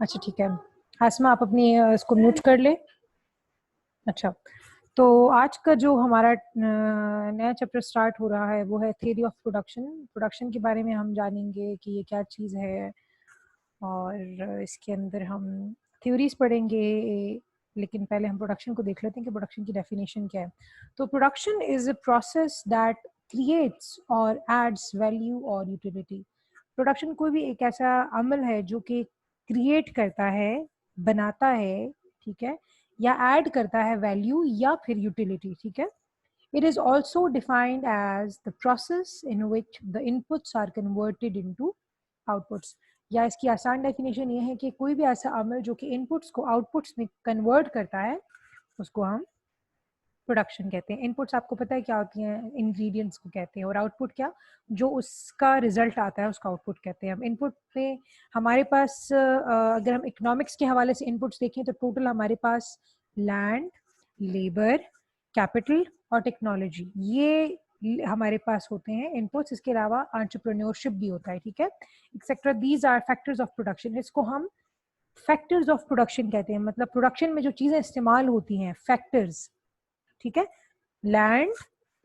अच्छा ठीक है, हासमा आप अपनी इसको म्यूट कर ले। अच्छा, तो आज का जो हमारा नया चैप्टर स्टार्ट हो रहा है वो है थ्योरी ऑफ प्रोडक्शन। प्रोडक्शन के बारे में हम जानेंगे कि ये क्या चीज़ है, और इसके अंदर हम थ्योरीज पढ़ेंगे। लेकिन पहले हम प्रोडक्शन को देख लेते हैं कि प्रोडक्शन की डेफिनेशन क्या है। तो production is a process that creates और एड्स वैल्यू और यूटिलिटी। प्रोडक्शन कोई भी एक ऐसा अमल है जो कि क्रिएट करता है, बनाता है, ठीक है, या ऐड करता है वैल्यू या फिर यूटिलिटी, ठीक है। It is also defined as the process in which the inputs are converted into outputs. या इसकी आसान डेफिनेशन ये है कि कोई भी ऐसा अमल जो कि इनपुट्स को आउटपुट्स में कन्वर्ट करता है उसको हम प्रोडक्शन कहते हैं। इनपुट्स आपको पता है क्या होती हैं, इंग्रेडिएंट्स को कहते हैं, और आउटपुट क्या, जो उसका रिजल्ट आता है उसका आउटपुट कहते हैं हम। इनपुट में हमारे पास अगर हम इकोनॉमिक्स के हवाले से इनपुट्स देखें तो टोटल हमारे पास लैंड, लेबर, कैपिटल और टेक्नोलॉजी, ये हमारे पास होते हैं इनपुट्स। इसके अलावा एंटरप्रेन्योरशिप भी होता है, ठीक है, etcetera. These are factors of production. इसको हम फैक्टर्स ऑफ प्रोडक्शन कहते हैं। मतलब प्रोडक्शन में जो चीजें इस्तेमाल होती हैं, फैक्टर्स, ठीक है, land,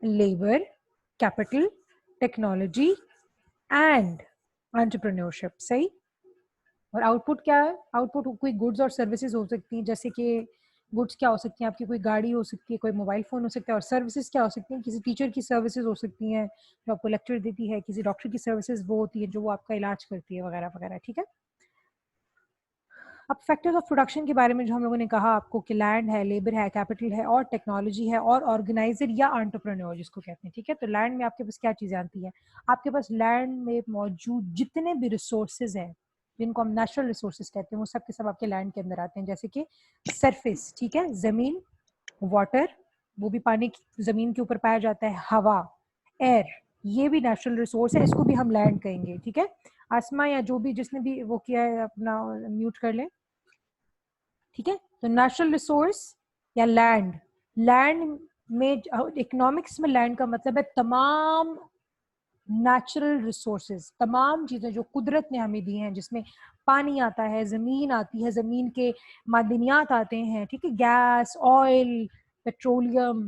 labour, capital, technology and entrepreneurship, सही। और आउटपुट क्या है? आउटपुट कोई गुड्स और सर्विसेज हो सकती हैं, जैसे कि गुड्स क्या हो सकती हैं, आपकी कोई गाड़ी हो सकती है, कोई मोबाइल फोन हो सकता है। और सर्विसेज क्या हो सकती हैं, किसी टीचर की सर्विसेज हो सकती हैं जो आपको लेक्चर देती है, किसी डॉक्टर की सर्विसेज वो होती है जो वो आपका इलाज करती है, वगैरह वगैरह, ठीक है। अब फैक्टर्स ऑफ प्रोडक्शन के बारे में जो हम लोगों ने कहा आपको कि लैंड है, लेबर है, कैपिटल है और टेक्नोलॉजी है और ऑर्गेनाइजर या एंटरप्रेन्योर जिसको कहते हैं, ठीक है। तो लैंड में आपके पास क्या चीजें आती हैं? आपके पास लैंड में मौजूद जितने भी रिसोर्सेज हैं जिनको हम नेचुरल रिसोर्सेज कहते हैं वो सब के सब आपके लैंड के अंदर आते हैं। जैसे कि सरफेस, ठीक है, जमीन, वाटर, वो भी पानी की जमीन के ऊपर पाया जाता है, हवा, एयर, ये भी नेचुरल रिसोर्स है, इसको भी हम लैंड कहेंगे, ठीक है। आसमा या जो भी जिसने भी वो किया है अपना म्यूट कर लें, ठीक है। तो नेचुरल रिसोर्स या लैंड, लैंड में इकोनॉमिक्स में लैंड का मतलब है तमाम नेचुरल रिसोर्सेज, तमाम चीजें जो कुदरत ने हमें दी हैं, जिसमें पानी आता है, जमीन आती है, जमीन के मादनियात आते हैं, ठीक है, गैस, ऑयल, पेट्रोलियम,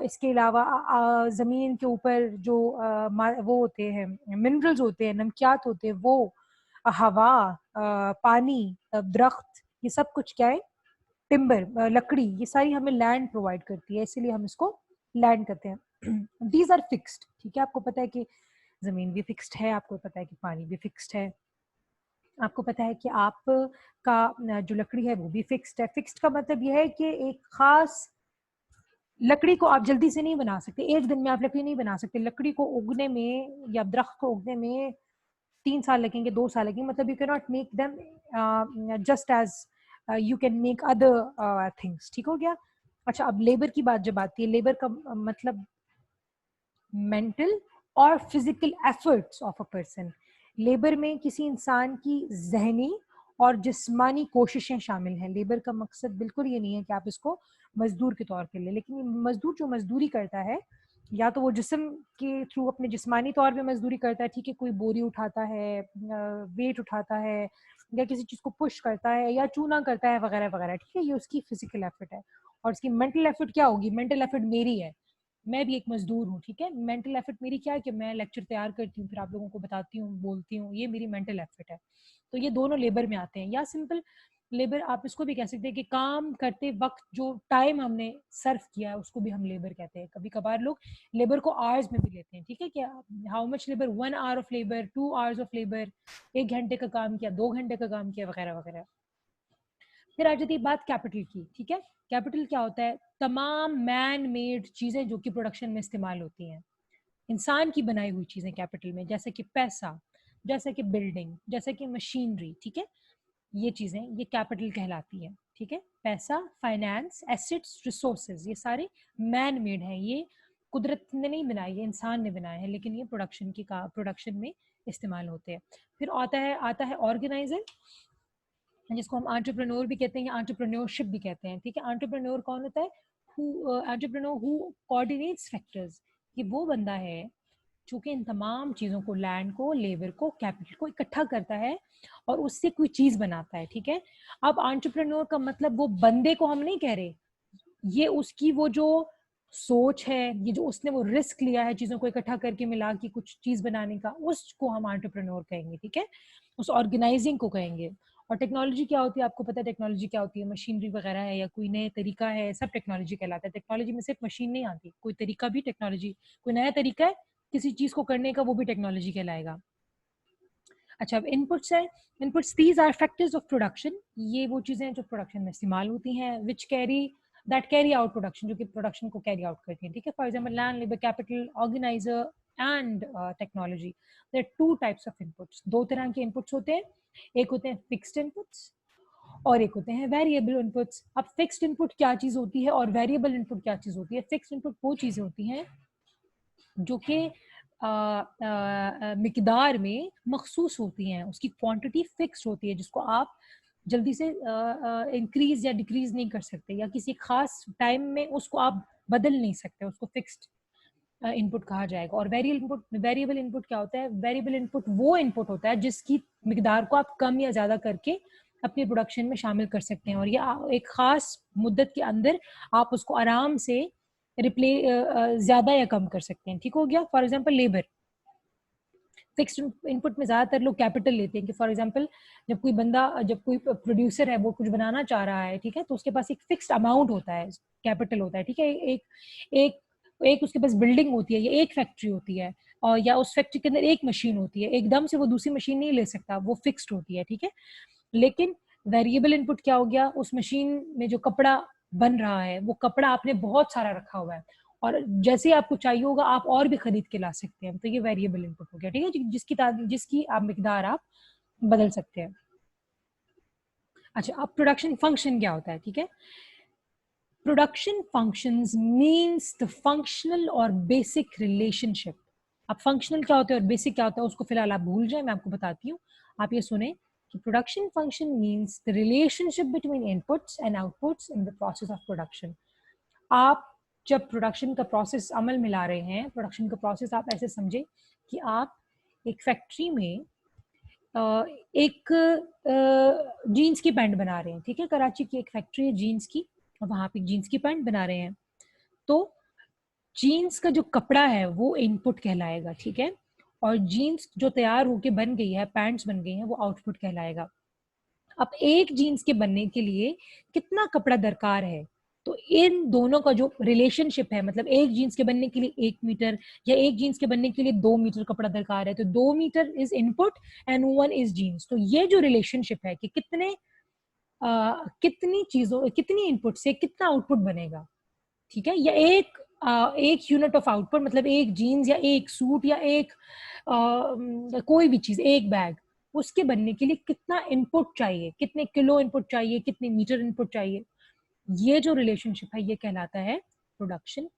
इसके अलावा जमीन के ऊपर जो वो होते हैं, मिनरल्स होते हैं, नमकियात होते हैं, वो हवा, पानी, दरख्त, ये सब कुछ क्या है, टिम्बर, लकड़ी, ये सारी हमें लैंड प्रोवाइड करती है, इसीलिए हम इसको लैंड कहते हैं। दीज आर फिक्स्ड, ठीक है। आपको पता है कि जमीन भी फिक्स्ड है, आपको पता है कि पानी भी फिक्स्ड है, आपको पता है कि आप का जो लकड़ी है वो भी फिक्स्ड है। फिक्स्ड का मतलब यह है कि एक खास लकड़ी को आप जल्दी से नहीं बना सकते, एक दिन में आप लकड़ी नहीं बना सकते। लकड़ी को उगने में या दरख्त को उगने में 3 साल लगेंगे, 2 साल लगेंगे। मतलब you can not make them just as you can make other things, ठीक हो गया। अच्छा, अब लेबर की बात जब आती है, लेबर का मतलब मेंटल और physical efforts of a person. Labour में किसी इंसान की जहनी और जिस्मानी कोशिशें शामिल हैं। लेबर का मकसद बिल्कुल ये नहीं है कि आप इसको मजदूर के तौर पर ले, लेकिन मजदूर जो मजदूरी करता है या तो वो जिस्म के थ्रू अपने जिस्मानी तौर पे मजदूरी करता है, ठीक है, कोई बोरी उठाता है, वेट उठाता है, या किसी चीज को पुश करता है या चूना करता है, वगैरह वगैरह, ठीक है, ये उसकी फिजिकल एफर्ट है। और इसकी मेंटल एफर्ट क्या होगी? मेंटल एफर्ट मेरी है, मैं भी एक मजदूर हूँ, ठीक है। मेंटल एफर्ट मेरी क्या है कि मैं लेक्चर तैयार करती हूँ, फिर आप लोगों को बताती हूँ, बोलती हूँ, ये मेरी मेंटल एफर्ट है। तो ये दोनों लेबर में आते हैं। या सिंपल लेबर आप इसको भी कह सकते हैं कि काम करते वक्त जो टाइम हमने सर्व किया है उसको भी हम लेबर कहते हैं। कभी कभार लोग लेबर को आवर्स में भी लेते हैं, ठीक है, क्या how much labour, 1 hour of labour, 2 hours of labour, 1 घंटे का काम किया, 2 घंटे का काम किया, वगैरह वगैरह। फिर आ जाती है बात कैपिटल की, ठीक है। कैपिटल क्या होता है? तमाम मैन मेड चीजें जो कि प्रोडक्शन में इस्तेमाल होती हैं, इंसान की बनाई हुई चीजें कैपिटल में, जैसे कि पैसा, जैसे कि बिल्डिंग, जैसे कि मशीनरी, ठीक है, ये चीजें ये कैपिटल कहलाती है, ठीक है। पैसा, फाइनेंस, एसेट्स, रिसोर्सेज, ये सारे मैन मेड हैं, ये कुदरत ने नहीं बनाए, ये इंसान ने बनाए हैं, लेकिन ये प्रोडक्शन में इस्तेमाल होते हैं। फिर आता है ऑर्गेनाइजर, जिसको हम एंटरप्रेन्योर भी कहते हैं या एंटरप्रेन्योरशिप भी कहते हैं, ठीक है। एंटरप्रेन्योर कौन होता है? एंटरप्रेन्योर हु कोऑर्डिनेट्स फैक्टर्स, ये वो बंदा है चूंकि इन तमाम चीज़ों को, लैंड को, लेबर को, कैपिटल को इकट्ठा करता है और उससे कोई चीज़ बनाता है, ठीक है। अब एंटरप्रेन्योर का मतलब वो बंदे को हम नहीं कह रहे, ये उसकी वो जो सोच है, ये जो उसने वो रिस्क लिया है चीज़ों को इकट्ठा करके मिला के कुछ चीज़ बनाने का, उसको हम एंटरप्रेन्योर कहेंगे, ठीक है। उस ऑर्गेनाइजिंग को कहेंगे। और टेक्नोलॉजी क्या होती है, आपको पता है टेक्नोलॉजी क्या होती है, मशीनरी वगैरह है या कोई नया तरीका है, सब टेक्नोलॉजी कहलाता है। टेक्नोलॉजी में सिर्फ मशीन नहीं आती, कोई तरीका भी टेक्नोलॉजी, कोई नया तरीका है किसी चीज़ को करने का, वो भी टेक्नोलॉजी कहलाएगा। अच्छा, अब इनपुट्स है। Inputs these are factors of production, ये वो चीज़ें हैं जो प्रोडक्शन में इस्तेमाल होती हैं, which carry that carry out production, जो कि प्रोडक्शन को कैरी आउट करती हैं, ठीक है। For example land, labour, capital, organiser and technology. There two types of inputs, दो तरह के इनपुट्स होते हैं, एक होते हैं फिक्स्ड इनपुट्स और एक होते हैं वेरिएबल इनपुट्स। अब फिक्स्ड इनपुट क्या चीज़ होती है और वेरिएबल इनपुट क्या चीज़ होती है? फिक्स्ड इनपुट वो चीज़ें होती हैं जो कि मिकदार में मखसूस होती हैं, उसकी क्वांटिटी फिक्स होती है, जिसको आप जल्दी से इंक्रीज या डिक्रीज नहीं कर सकते, या किसी खास टाइम में उसको आप बदल नहीं सकते, उसको फिक्स्ड इनपुट कहा जाएगा। और वेरिएबल इनपुट क्या होता है? वेरिएबल इनपुट वो इनपुट होता है जिसकी मिकदार को आप कम या ज़्यादा करके अपने प्रोडक्शन में शामिल कर सकते हैं, और ये एक खास मुद्दत के अंदर आप उसको आराम से रिप्ले ज़्यादा या कम कर सकते हैं, ठीक हो गया। For example labour, fixed input में ज़्यादातर लोग कैपिटल लेते हैं कि फॉर एग्जांपल जब कोई प्रोड्यूसर है वो कुछ बनाना चाह रहा है, ठीक है, तो उसके पास एक फिक्स्ड अमाउंट होता है, कैपिटल होता है, ठीक है। एक एक एक उसके पास बिल्डिंग होती है या एक फैक्ट्री होती है, और या उस फैक्ट्री के अंदर एक मशीन होती है, एकदम से वो दूसरी मशीन नहीं ले सकता, वो फिक्स्ड होती है, ठीक है। लेकिन वेरिएबल इनपुट क्या हो गया? उस मशीन में जो कपड़ा बन रहा है, वो कपड़ा आपने बहुत सारा रखा हुआ है और जैसे ही आपको चाहिए होगा आप और भी खरीद के ला सकते हैं, तो ये वेरिएबल इनपुट हो गया, ठीक है, जिसकी आप मिकदार आप बदल सकते हैं। अच्छा, अब प्रोडक्शन फंक्शन क्या होता है, ठीक है। Production functions means the functional और बेसिक रिलेशनशिप। अब फंक्शनल क्या होता है और बेसिक क्या होता है उसको फिलहाल आप भूल जाए, मैं आपको बताती हूँ। आप ये सुने कि production function means the relationship between inputs and outputs in the process of production. आप जब प्रोडक्शन का प्रोसेस अमल में ला रहे हैं, प्रोडक्शन का प्रोसेस आप ऐसे समझे कि आप एक फैक्ट्री में एक जीन्स की पैंट बना रहे हैं, ठीक है। कराची की एक फैक्ट्री है जीन्स की, और वहां पे जीन्स की पैंट बना रहे हैं, तो जीन्स का जो कपड़ा है वो इनपुट कहलाएगा, ठीक है। और जीन्स जो तैयार होके बन गई है, पैंट्स बन गई हैं, वो आउटपुट कहलाएगा। अब एक जीन्स के बनने के लिए कितना कपड़ा दरकार है, तो इन दोनों का जो रिलेशनशिप है, मतलब एक जीन्स के बनने के लिए 1 मीटर या एक जीन्स के बनने के लिए 2 मीटर कपड़ा दरकार है, तो 2 metre is input and 1 is jeans. तो ये जो रिलेशनशिप है कि कितनी इनपुट से कितना आउटपुट बनेगा, ठीक है। या एक यूनिट ऑफ आउटपुट, मतलब एक जीन्स या एक सूट या कोई भी चीज, एक बैग, उसके बनने के लिए कितना इनपुट चाहिए, कितने किलो इनपुट चाहिए, कितने मीटर इनपुट चाहिए, ये जो रिलेशनशिप है ये कहलाता है प्रोडक्शन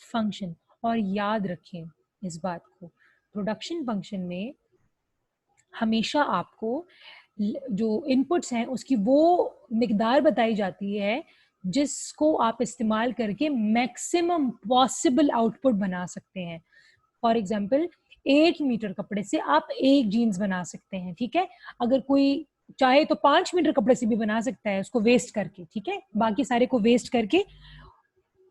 फंक्शन। और याद रखें इस बात को, प्रोडक्शन फंक्शन में हमेशा आपको जो इनपुट्स हैं उसकी वो मिकदार बताई जाती है जिसको आप इस्तेमाल करके मैक्सिमम पॉसिबल आउटपुट बना सकते हैं। फॉर एग्जाम्पल 1 मीटर कपड़े से आप एक जीन्स बना सकते हैं, ठीक है। अगर कोई चाहे तो 5 मीटर कपड़े से भी बना सकता है उसको वेस्ट करके, ठीक है, बाकी सारे को वेस्ट करके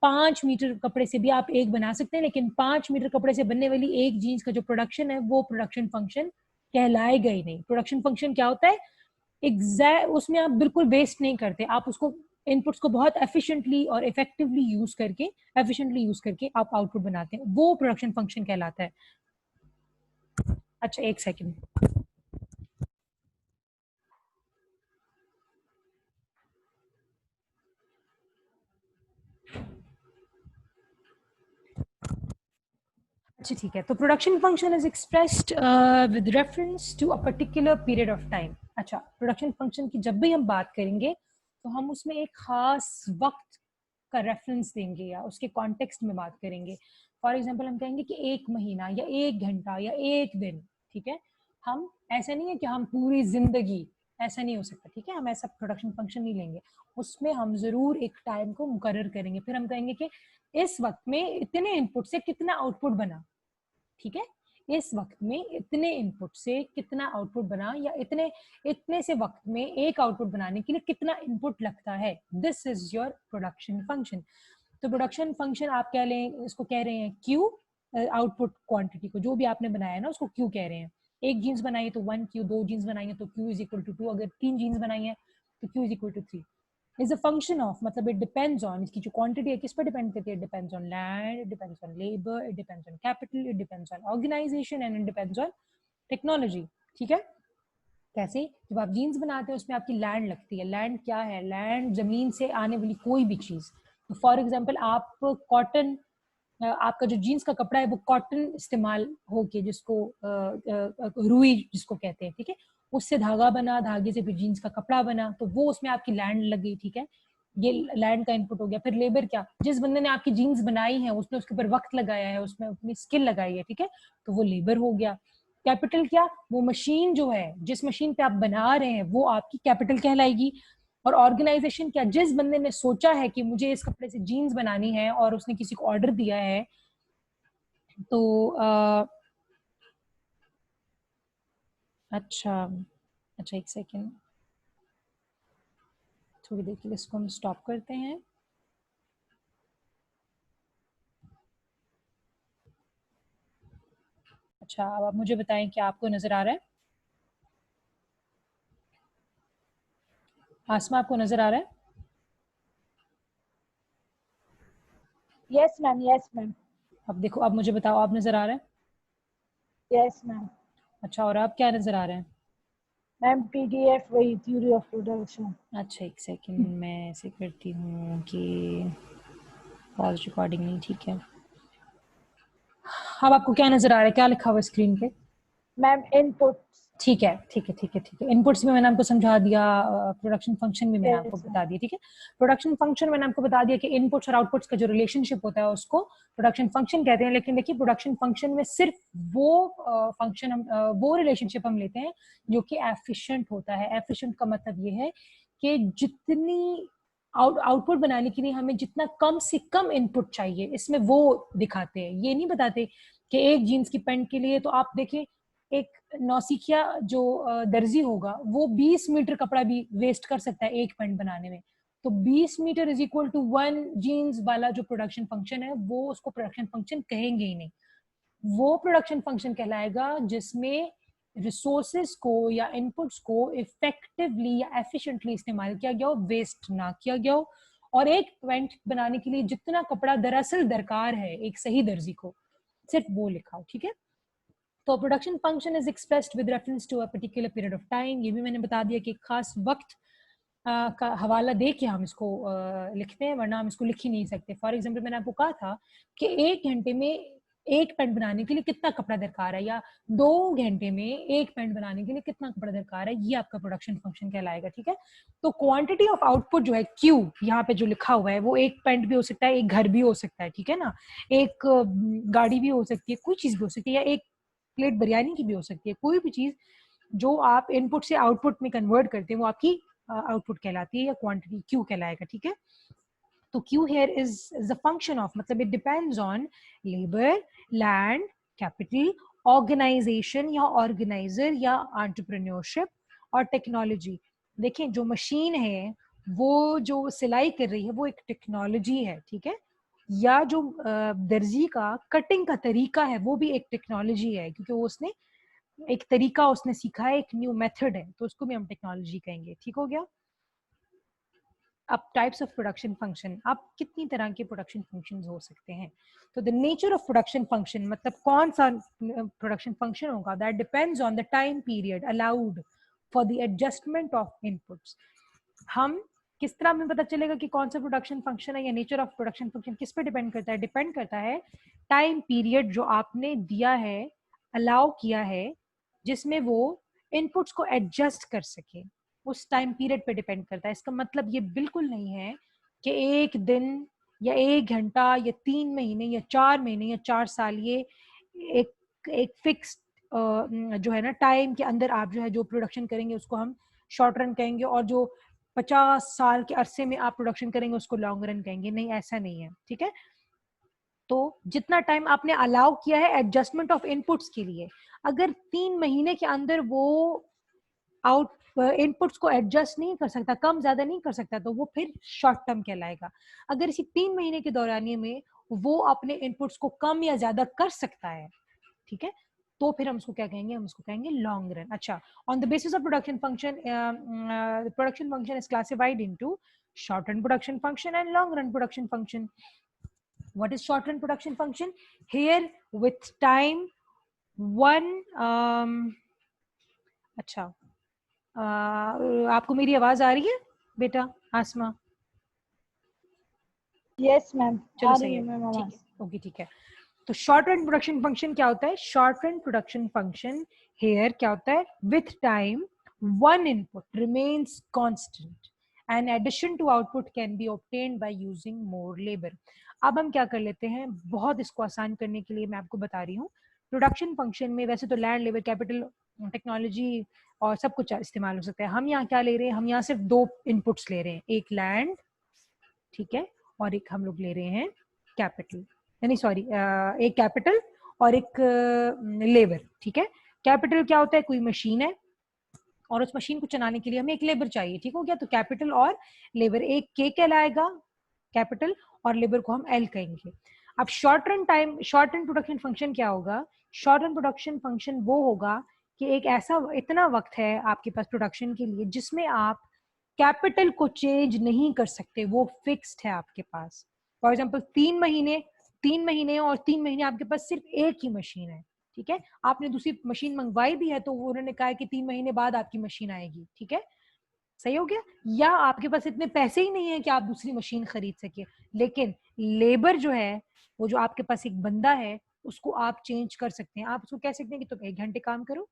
5 मीटर कपड़े से भी आप एक बना सकते हैं, लेकिन 5 मीटर कपड़े से बनने वाली एक जीन्स का जो प्रोडक्शन है वो प्रोडक्शन फंक्शन कहलाएगा ही नहीं। प्रोडक्शन फंक्शन क्या होता है? एग्जैक्ट उसमें आप बिल्कुल वेस्ट नहीं करते, आप उसको इनपुट्स को बहुत एफिशिएंटली और इफेक्टिवली यूज करके आप आउटपुट बनाते हैं, वो प्रोडक्शन फंक्शन कहलाता है। अच्छा, एक सेकेंड। अच्छा ठीक है, तो production function is expressed with reference to a particular period of time. अच्छा, प्रोडक्शन फंक्शन की जब भी हम बात करेंगे तो हम उसमें एक खास वक्त का रेफरेंस देंगे या उसके कॉन्टेक्स्ट में बात करेंगे। फॉर एग्जांपल हम कहेंगे कि 1 महीना या 1 घंटा या 1 दिन, ठीक है। हम ऐसा नहीं है कि हम पूरी जिंदगी, ऐसा नहीं हो सकता, ठीक है, हम ऐसा प्रोडक्शन फंक्शन नहीं लेंगे। उसमें हम जरूर एक टाइम को मुकर्रर करेंगे, फिर हम कहेंगे कि इस वक्त में इतने इनपुट से कितना आउटपुट बना, ठीक है। इस वक्त में इतने इनपुट से कितना आउटपुट बना, या इतने से वक्त में एक आउटपुट बनाने के लिए कितना इनपुट लगता है। This is your production function. तो प्रोडक्शन फंक्शन आप कह लें, इसको कह रहे हैं क्यू, आउटपुट क्वांटिटी को जो भी आपने बनाया है ना उसको क्यू कह रहे हैं। एक जीन्स बनाई है तो 1 क्यू, 2 जीन्स बनाई है तो क्यू इज इक्वल टू 2, अगर 3 जीन्स बनाई है तो Q is equal to 3। Is a function of, मतलब इट डिपेंड्स ऑन, इसकी जो क्वांटिटी है किस पर डिपेंड करती है, it depends on land, it depends on labour, it depends on capital, it depends on organisation and it depends on technology. ठीक है, कैसे? जब आप जीन्स बनाते हैं उसमें आपकी लैंड लगती है। लैंड क्या है? लैंड जमीन से आने वाली कोई भी चीज। तो फॉर एग्जांपल आप कॉटन, आपका जो जीन्स का कपड़ा है वो कॉटन इस्तेमाल होके, जिसको रुई जिसको कहते हैं, ठीक है, उससे धागा बना, धागे से फिर जीन्स का कपड़ा बना, तो वो उसमें आपकी लैंड लग गई। ठीक है, ये लैंड का इनपुट हो गया। फिर लेबर क्या? जिस बंदे ने आपकी जीन्स बनाई है उसने उसके ऊपर वक्त लगाया है, उसमें अपनी स्किल लगाई है, ठीक है, तो वो लेबर हो गया। कैपिटल क्या? वो मशीन जो है, जिस मशीन पे आप बना रहे हैं वो आपकी कैपिटल कहलाएगी। और ऑर्गेनाइजेशन क्या? जिस बंदे ने सोचा है कि मुझे इस कपड़े से जीन्स बनानी है और उसने किसी को ऑर्डर दिया है, तो अच्छा अच्छा, एक सेकेंड, थोड़ी देर के लिए इसको हम स्टॉप करते हैं। अच्छा, अब आप मुझे बताएं क्या आपको नजर आ रहा है? आसमा, आपको नजर आ रहा है? Yes ma'am, yes ma'am. अब देखो, अब मुझे बताओ, आप नजर आ रहा है? Yes ma'am. अच्छा, और आप क्या नजर आ रहा है? मैम पीडीएफ, वही थ्योरी ऑफ प्रोडक्शन। अच्छा, एक सेकेंड, मैं ऐसे करती हूँ कि पॉज रिकॉर्डिंग नहीं, ठीक है। अब आपको क्या नजर आ रहा है? क्या लिखा हुआ है स्क्रीन पे? Ma'am input. ठीक है, ठीक है, ठीक है, ठीक है। इनपुट्स में मैंने आपको समझा दिया, प्रोडक्शन फंक्शन भी मैंने आपको यस बता दिया, ठीक है। प्रोडक्शन फंक्शन मैंने आपको बता दिया कि इनपुट्स और आउटपुट्स का जो रिलेशनशिप होता है उसको प्रोडक्शन फंक्शन कहते हैं। लेकिन देखिए, प्रोडक्शन फंक्शन में सिर्फ वो फंक्शन हम वो रिलेशनशिप हम लेते हैं जो कि एफिशिएंट होता है। एफिशिएंट का मतलब ये है कि जितनी आउटपुट बनाने के लिए हमें जितना कम से कम इनपुट चाहिए, इसमें वो दिखाते हैं। ये नहीं बताते कि एक जीन्स की पैंट के लिए तो आप देखें, एक नौसिखिया जो दर्जी होगा वो 20 मीटर कपड़ा भी वेस्ट कर सकता है एक पैंट बनाने में। तो 20 metre is equal to 1 jeans वाला जो प्रोडक्शन फंक्शन है, वो उसको प्रोडक्शन फंक्शन कहेंगे ही नहीं। वो प्रोडक्शन फंक्शन कहलाएगा जिसमें रिसोर्सेज को या इनपुट्स को इफेक्टिवली या एफिशिएंटली इस्तेमाल किया गया हो, वेस्ट ना किया गया हो। और एक पैंट बनाने के लिए जितना कपड़ा दरअसल दरकार है एक सही दर्जी को, सिर्फ वो लिखा हो, ठीक है। तो production function is expressed with reference to a particular period of time. ये भी मैंने बता दिया कि खास वक्त का हवाला दे के हम इसको लिखते हैं, वरना हम इसको लिख ही नहीं सकते। फॉर एग्जाम्पल, मैंने आपको कहा था कि 1 घंटे में एक पैंट बनाने के लिए कितना कपड़ा दरकार है, या 2 घंटे में एक पैंट बनाने के लिए कितना कपड़ा दरकार है, ये आपका प्रोडक्शन फंक्शन कहलाएगा, ठीक है। तो क्वांटिटी ऑफ आउटपुट जो है क्यू, यहाँ पे जो लिखा हुआ है, वो एक पैंट भी हो सकता है, एक घर भी हो सकता है, ठीक है ना, एक गाड़ी भी हो सकती है, कोई चीज भी हो सकती है, या एक प्लेट बिरयानी की भी हो सकती है। कोई भी चीज जो आप इनपुट से आउटपुट में कन्वर्ट करते हैं वो आपकी आउटपुट कहलाती है, या क्वांटिटी क्यू कहलाएगा, ठीक है। तो Q here is the function of, मतलब it depends on labour, land, capital, organisation या ऑर्गेनाइजर या एंटरप्रेन्योरशिप, और टेक्नोलॉजी। देखें, जो मशीन है वो जो सिलाई कर रही है वो एक टेक्नोलॉजी है, ठीक है। या जो दर्जी का कटिंग का तरीका है वो भी एक टेक्नोलॉजी है, क्योंकि वो उसने एक तरीका उसने सीखा है, एक न्यू मेथड है, तो उसको भी हम टेक्नोलॉजी कहेंगे, ठीक हो गया। अब टाइप्स ऑफ प्रोडक्शन फंक्शन, आप कितनी तरह के प्रोडक्शन फंक्शंस हो सकते हैं। तो the nature of production function, मतलब कौन सा प्रोडक्शन फंक्शन होगा, that depends on the time period allowed for the adjustment of inputs. हम किस तरह हमें पता चलेगा कि कौन सा प्रोडक्शन फंक्शन है, या नेचर ऑफ प्रोडक्शन फंक्शन किस पे डिपेंड करता है? डिपेंड करता है टाइम पीरियड जो आपने दिया है, अलाउ किया है, जिसमें वो इनपुट्स को एडजस्ट कर सके, उस टाइम पीरियड पे डिपेंड करता है। इसका मतलब ये बिल्कुल नहीं है कि एक दिन या 1 घंटा या 3 महीने या 4 महीने या 4 साल, ये एक एक फिक्स जो है ना टाइम के अंदर आप जो है जो प्रोडक्शन करेंगे उसको हम शॉर्ट रन कहेंगे, और जो 50 साल के अरसे में आप प्रोडक्शन करेंगे उसको लॉन्ग रन कहेंगे। नहीं, ऐसा नहीं है, ठीक है। तो जितना टाइम आपने अलाउ किया है एडजस्टमेंट ऑफ इनपुट्स के लिए, अगर 3 महीने के अंदर वो आउट इनपुट्स को एडजस्ट नहीं कर सकता, कम ज्यादा नहीं कर सकता, तो वो फिर शॉर्ट टर्म कहलाएगा। अगर इसी 3 महीने के दौरानिए में वो अपने इनपुट्स को कम या ज्यादा कर सकता है, ठीक है, तो फिर हम उसको क्या कहेंगे, हम उसको कहेंगे लॉन्ग रन। अच्छा, on the basis of production function is classified into short run production function and long run production function. What is short run production function? Here with time one अच्छा, आपको मेरी आवाज आ रही है बेटा आसमा? Yes, ma'am. चलो आ सही रही है, है मैम ठीक आवाज। है, ओके ठीक है। तो शॉर्ट रन प्रोडक्शन फंक्शन क्या होता है? Short run production function here क्या होता है? With time one input remains constant and addition to output can be obtained by using more labour. अब हम क्या कर लेते हैं, बहुत इसको आसान करने के लिए मैं आपको बता रही हूँ। प्रोडक्शन फंक्शन में वैसे तो लैंड, लेबर, कैपिटल, टेक्नोलॉजी और सब कुछ इस्तेमाल हो सकता है। हम यहाँ क्या ले रहे हैं? हम यहाँ सिर्फ 2 इनपुट्स ले रहे हैं, एक लैंड, ठीक है, और एक हम लोग ले रहे हैं कैपिटल, यानी सॉरी एक कैपिटल और एक लेबर, ठीक है। कैपिटल क्या होता है? कोई मशीन है और उस मशीन को चलाने के लिए हमें एक लेबर चाहिए, ठीक हो गया। तो कैपिटल और लेबर, एक के कहलाएगा कैपिटल और लेबर को हम एल कहेंगे। अब शॉर्ट रन प्रोडक्शन फंक्शन क्या होगा? शॉर्ट रन प्रोडक्शन फंक्शन वो होगा कि एक ऐसा इतना वक्त है आपके पास प्रोडक्शन के लिए जिसमें आप कैपिटल को चेंज नहीं कर सकते, वो फिक्स्ड है आपके पास। फॉर एग्जाम्पल 3 महीने और 3 महीने आपके पास सिर्फ एक ही मशीन है, ठीक है। आपने दूसरी मशीन मंगवाई भी है तो उन्होंने कहा है कि 3 महीने बाद आपकी मशीन आएगी, ठीक है, सही हो गया। या आपके पास इतने पैसे ही नहीं है कि आप दूसरी मशीन खरीद सके, लेकिन लेबर जो है, वो जो आपके पास एक बंदा है, उसको आप चेंज कर सकते हैं। आप उसको कह सकते हैं कि तुम 1 घंटे काम करो,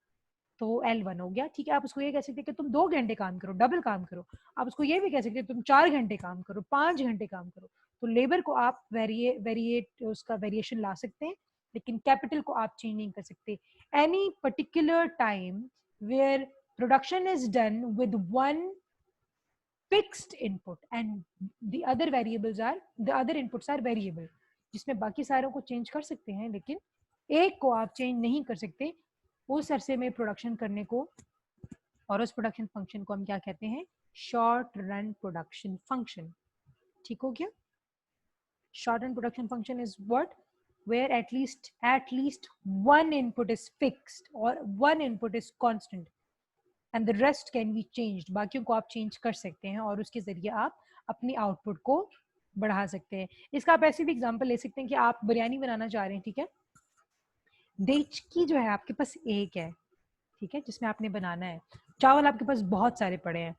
तो वो L1 हो गया, ठीक है। आप उसको ये कह सकते हैं कि तुम 2 घंटे काम करो, डबल काम करो। आप उसको ये भी कह सकते हैं तुम 4 घंटे काम करो, 5 घंटे काम करो। तो लेबर को आप उसका वेरिएशन ला सकते हैं, लेकिन कैपिटल को आप चेंज नहीं कर सकते। Any particular time where production is done with one fixed input and the other inputs are variable, जिसमें बाकी सारों को चेंज कर सकते हैं लेकिन एक को आप चेंज नहीं कर सकते, उस अरसे में प्रोडक्शन करने को, और उस प्रोडक्शन फंक्शन को हम क्या कहते हैं? शॉर्ट रन प्रोडक्शन फंक्शन, ठीक हो गया। Short run production function is what? where at least one input is fixed or one input is constant and the rest can be changed, बाकियों को आप चेंज कर सकते हैं और उसके जरिए आप अपनी आउटपुट को बढ़ा सकते हैं। इसका आप ऐसे भी एग्जांपल ले सकते हैं कि आप बिरयानी बनाना चाह रहे हैं, ठीक है, देचकी जो है आपके पास एक है, ठीक है, जिसमें आपने बनाना है, चावल आपके पास बहुत सारे पड़े हैं,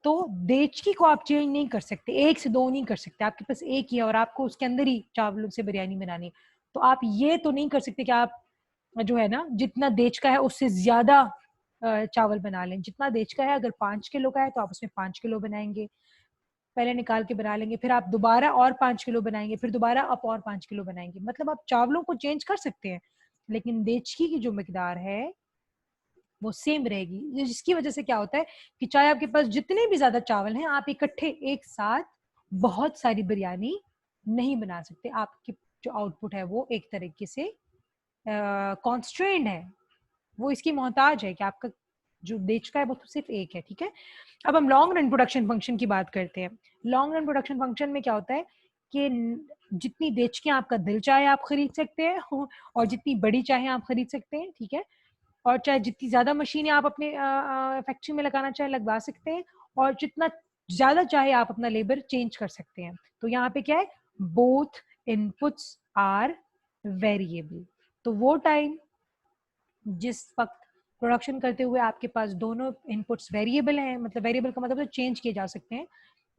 तो देचकी को आप चेंज नहीं कर सकते, 1 से 2 नहीं कर सकते, आपके पास एक ही है और आपको उसके अंदर ही चावलों से बिरयानी बनानी। तो आप ये तो नहीं कर सकते कि आप जो है ना, जितना देच का है उससे ज्यादा चावल बना लें। जितना देच का है, अगर 5 किलो का है तो आप उसमें 5 किलो बनाएंगे, पहले निकाल के बना लेंगे, फिर आप दोबारा और 5 किलो बनाएंगे, फिर दोबारा आप और 5 किलो बनाएंगे। मतलब आप चावलों को चेंज कर सकते हैं, लेकिन देचकी की जो मिकदार है वो सेम रहेगी, जिसकी वजह से क्या होता है कि चाहे आपके पास जितने भी ज्यादा चावल हैं, आप इकट्ठे एक साथ बहुत सारी बिरयानी नहीं बना सकते। आपकी जो आउटपुट है वो एक तरीके से कॉन्स्ट्रेंड है, वो इसकी मोहताज है कि आपका जो देच का है वो तो सिर्फ एक है, ठीक है। अब हम लॉन्ग रन प्रोडक्शन फंक्शन की बात करते हैं। लॉन्ग रन प्रोडक्शन फंक्शन में क्या होता है कि जितनी देच के आपका दिल चाहे आप खरीद सकते हैं और जितनी बड़ी चाहे आप खरीद सकते हैं, ठीक है, और चाहे जितनी ज्यादा मशीनें आप अपने फैक्ट्री में लगाना चाहे लगवा सकते हैं, और जितना ज्यादा चाहे आप अपना लेबर चेंज कर सकते हैं। तो यहाँ पे क्या है? Both inputs are variable. तो वो टाइम जिस वक्त प्रोडक्शन करते हुए आपके पास दोनों इनपुट्स वेरिएबल हैं, मतलब वेरिएबल का मतलब चेंज किए जा सकते हैं,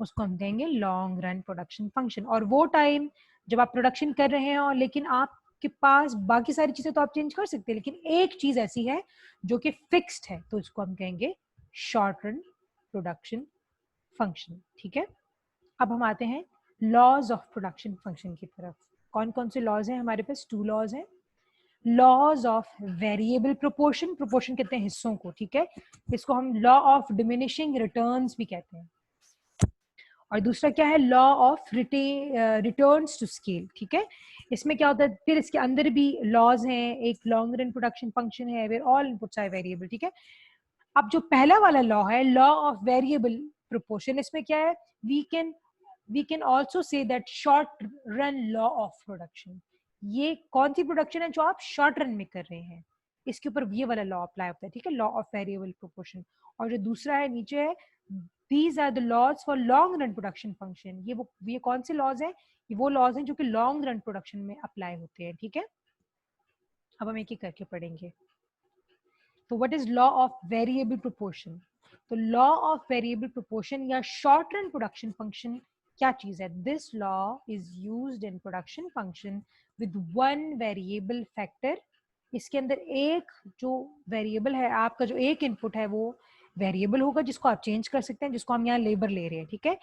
उसको हम कहेंगे लॉन्ग रन प्रोडक्शन फंक्शन। और वो टाइम जब आप प्रोडक्शन कर रहे हैं और लेकिन आपके पास बाकी सारी चीजें तो आप चेंज कर सकते हैं, लेकिन एक चीज ऐसी है जो कि फिक्स्ड है, तो इसको हम कहेंगे शॉर्ट रन प्रोडक्शन फंक्शन, ठीक है। अब हम आते हैं लॉज ऑफ प्रोडक्शन फंक्शन की तरफ। कौन कौन से लॉज हैं हमारे पास? 2 लॉज हैं। Laws of variable proportion, proportion कहते हैं हिस्सों को, ठीक है, इसको हम लॉ ऑफ डिमिनिशिंग रिटर्न्स भी कहते हैं। और दूसरा क्या है? Law of returns to scale, ठीक है। इसमें क्या होता है, फिर इसके अंदर भी लॉज हैं, एक लॉन्ग रन प्रोडक्शन फंक्शन है where all inputs are variable, ठीक है। अब जो पहला वाला लॉ है, लॉ ऑफ वेरिएबल प्रोपोर्शन, इसमें क्या है, we can also say that short run law of production. ये कौन सी प्रोडक्शन है जो आप शॉर्ट रन में कर रहे हैं, इसके ऊपर ये वाला लॉ अप्लाई होता है, ठीक है, लॉ ऑफ वेरिएबल प्रोपोर्शन। और जो दूसरा है नीचे है, these are the laws for long run production function. ये कौन से लॉज है, ये वो लॉज हैं जो कि लॉन्ग रन प्रोडक्शन में अप्लाई होते हैं, ठीक है। अब हम एक एक करके पढ़ेंगे। तो what is law of variable proportion? तो लॉ ऑफ वेरिएबल प्रोपोर्शन या शॉर्ट रन प्रोडक्शन फंक्शन क्या चीज है? This law is used in production function with one variable factor. इसके अंदर एक जो वेरिएबल है, आपका जो एक इनपुट है वो वेरिएबल होगा जिसको आप चेंज कर सकते हैं, जिसको हम यहाँ लेबर ले रहे हैं, ठीक है।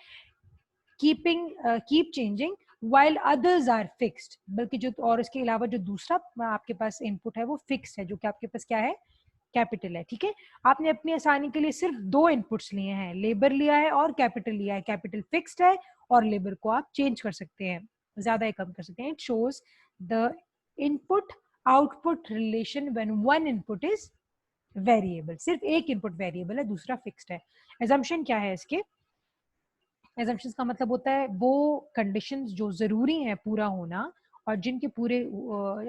Keep changing while others are fixed, बल्कि जो और इसके अलावा जो दूसरा आपके पास इनपुट है वो फिक्स है, जो कि आपके पास क्या है, कैपिटल है, ठीक है। आपने अपनी आसानी के लिए सिर्फ दो इनपुट्स लिए हैं, लेबर लिया है और कैपिटल लिया है। कैपिटल फिक्स्ड है और लेबर को आप चेंज कर सकते हैं, ज्यादा या कम कर सकते हैं। It shows the input output relation when one input is variable. सिर्फ एक इनपुट वेरिएबल है, दूसरा फिक्स्ड है। एजम्पशन क्या है इसके? एजम्पशंस का मतलब होता है वो कंडीशंस जो जरूरी हैं पूरा होना, और जिनके पूरे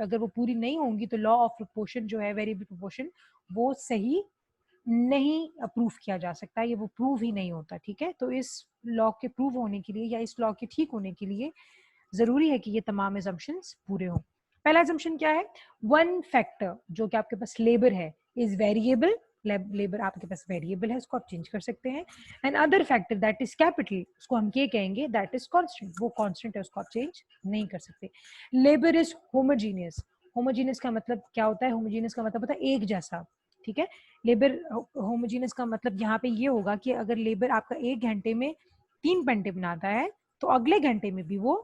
अगर वो पूरी नहीं होंगी तो लॉ ऑफ प्रोपोर्शन जो है, वेरिएबल प्रोपोर्शन, वो सही नहीं प्रूव किया जा सकता, ये वो प्रूव ही नहीं होता, ठीक है। तो इस लॉ के प्रूव होने के लिए या इस लॉ के ठीक होने के लिए जरूरी है कि ये तमाम एजम्पशंस पूरे हों। पहला एजम्पशन क्या है? वन फैक्टर जो कि आपके पास लेबर है इज वेरिएबल। लेबर आपके पास वेरिएबल है, उसको आप चेंज कर सकते हैं। And other factor that is capital, उसको हम क्या कहेंगे, दैट इज कांस्टेंट, वो कांस्टेंट है, उसको आप चेंज नहीं कर सकते। Labour is homogeneous. होमोजीनियस का मतलब क्या होता है? होमोजीनियस का मतलब होता है एक जैसा, ठीक है। लेबर होमोजीनियस का मतलब यहाँ पे ये होगा कि अगर लेबर आपका एक घंटे में 3 पेंटे बनाता है तो अगले घंटे में भी वो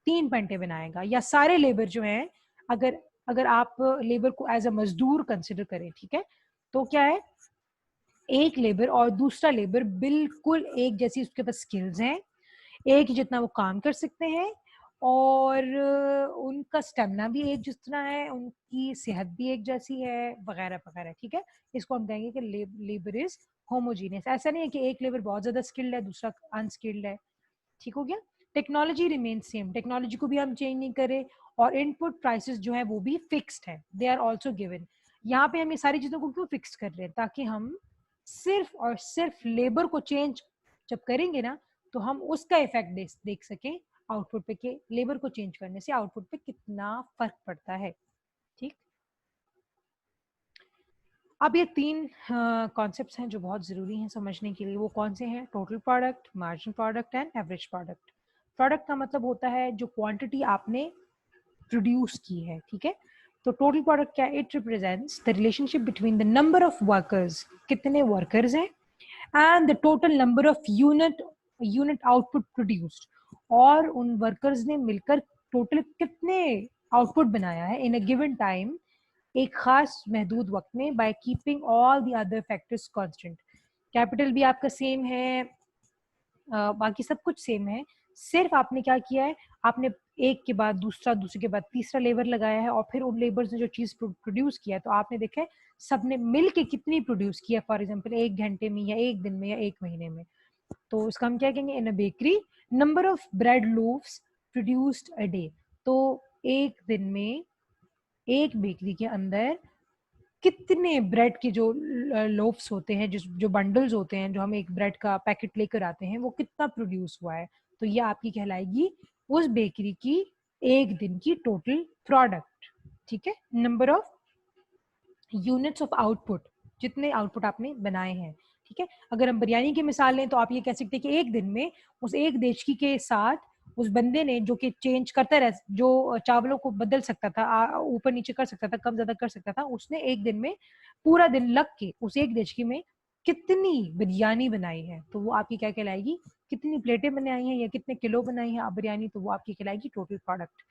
3 पेंटे बनाएगा। या सारे लेबर जो हैं, अगर अगर आप लेबर को एज अ मजदूर कंसिडर करें, ठीक है, तो क्या है, एक लेबर और दूसरा लेबर बिल्कुल एक जैसी उसके पास स्किल्स हैं, एक ही जितना वो काम कर सकते हैं, और उनका स्टेमिना भी एक जितना है, उनकी सेहत भी एक जैसी है, वगैरह वगैरह, ठीक है। इसको हम कहेंगे कि लेबर इज होमोजीनियस। ऐसा नहीं है कि एक लेबर बहुत ज्यादा स्किल्ड है, दूसरा अनस्किल्ड है, ठीक हो गया। टेक्नोलॉजी रिमेन सेम, टेक्नोलॉजी को भी हम चेंज नहीं करें, और इनपुट प्राइसेस जो है वो भी फिक्स्ड है, दे आर आल्सो गिवन। यहाँ पे हम ये सारी चीजों को क्यों फिक्स कर रहे हैं? ताकि हम सिर्फ और सिर्फ लेबर को चेंज जब करेंगे ना, तो हम उसका इफेक्ट देख सकें आउटपुट पे, कि लेबर को चेंज करने से आउटपुट पे कितना फर्क पड़ता है, ठीक। अब ये 3 कॉन्सेप्ट्स हैं जो बहुत जरूरी हैं समझने के लिए। वो कौन से हैं? Total product, margin product and average product. Product का मतलब होता है जो क्वांटिटी आपने प्रोड्यूस की है, ठीक है। तो टोटल प्रोडक्ट क्या है? It represents the relationship between the number of workers, कितने वर्कर्स हैं, and the total number of unit output produced, और उन वर्कर्स ने मिलकर टोटल कितने आउटपुट बनाया है इन अ गिवन टाइम, एक खास महदूद वक्त में, by keeping all the other factors constant. Capital भी आपका सेम है, बाकी सब कुछ सेम है, सिर्फ आपने क्या किया है, आपने एक के बाद दूसरा, दूसरे के बाद तीसरा लेबर लगाया है, और फिर उन लेबर्स ने जो चीज प्रोड्यूस किया, तो आपने देखा है सबने मिल के कितनी प्रोड्यूस किया, फॉर एग्जाम्पल 1 घंटे में या 1 दिन में या 1 महीने में। तो इसका हम क्या कहेंगे? In a bakery number of bread loaves produced a day. तो एक दिन में एक बेकरी के अंदर कितने ब्रेड के जो लोफ्स होते हैं, जो बंडल्स होते हैं, जो हम एक ब्रेड का पैकेट लेकर आते हैं, वो कितना प्रोड्यूस हुआ है, तो ये आपकी कहलाएगी उस बेकरी की एक दिन की टोटल प्रोडक्ट, ठीक है। Number of units of output, जितने आउटपुट आपने बनाए हैं, ठीक है। अगर हम बिरयानी की मिसाल लें तो आप ये कह सकते हैं कि एक दिन में उस एक देचकी के साथ उस बंदे ने, जो कि चेंज करता रह, जो चावलों को बदल सकता था, ऊपर नीचे कर सकता था, कम ज्यादा कर सकता था, उसने एक दिन में पूरा दिन लग के उस एक देचकी में कितनी बिरयानी बनाई है, तो वो आपकी क्या कहलाएगी, कितनी प्लेटें बनाई हैं या कितने किलो बनाई है आप बिरयानी, तो वो आपकी कहलाएगी टोटल प्रोडक्ट।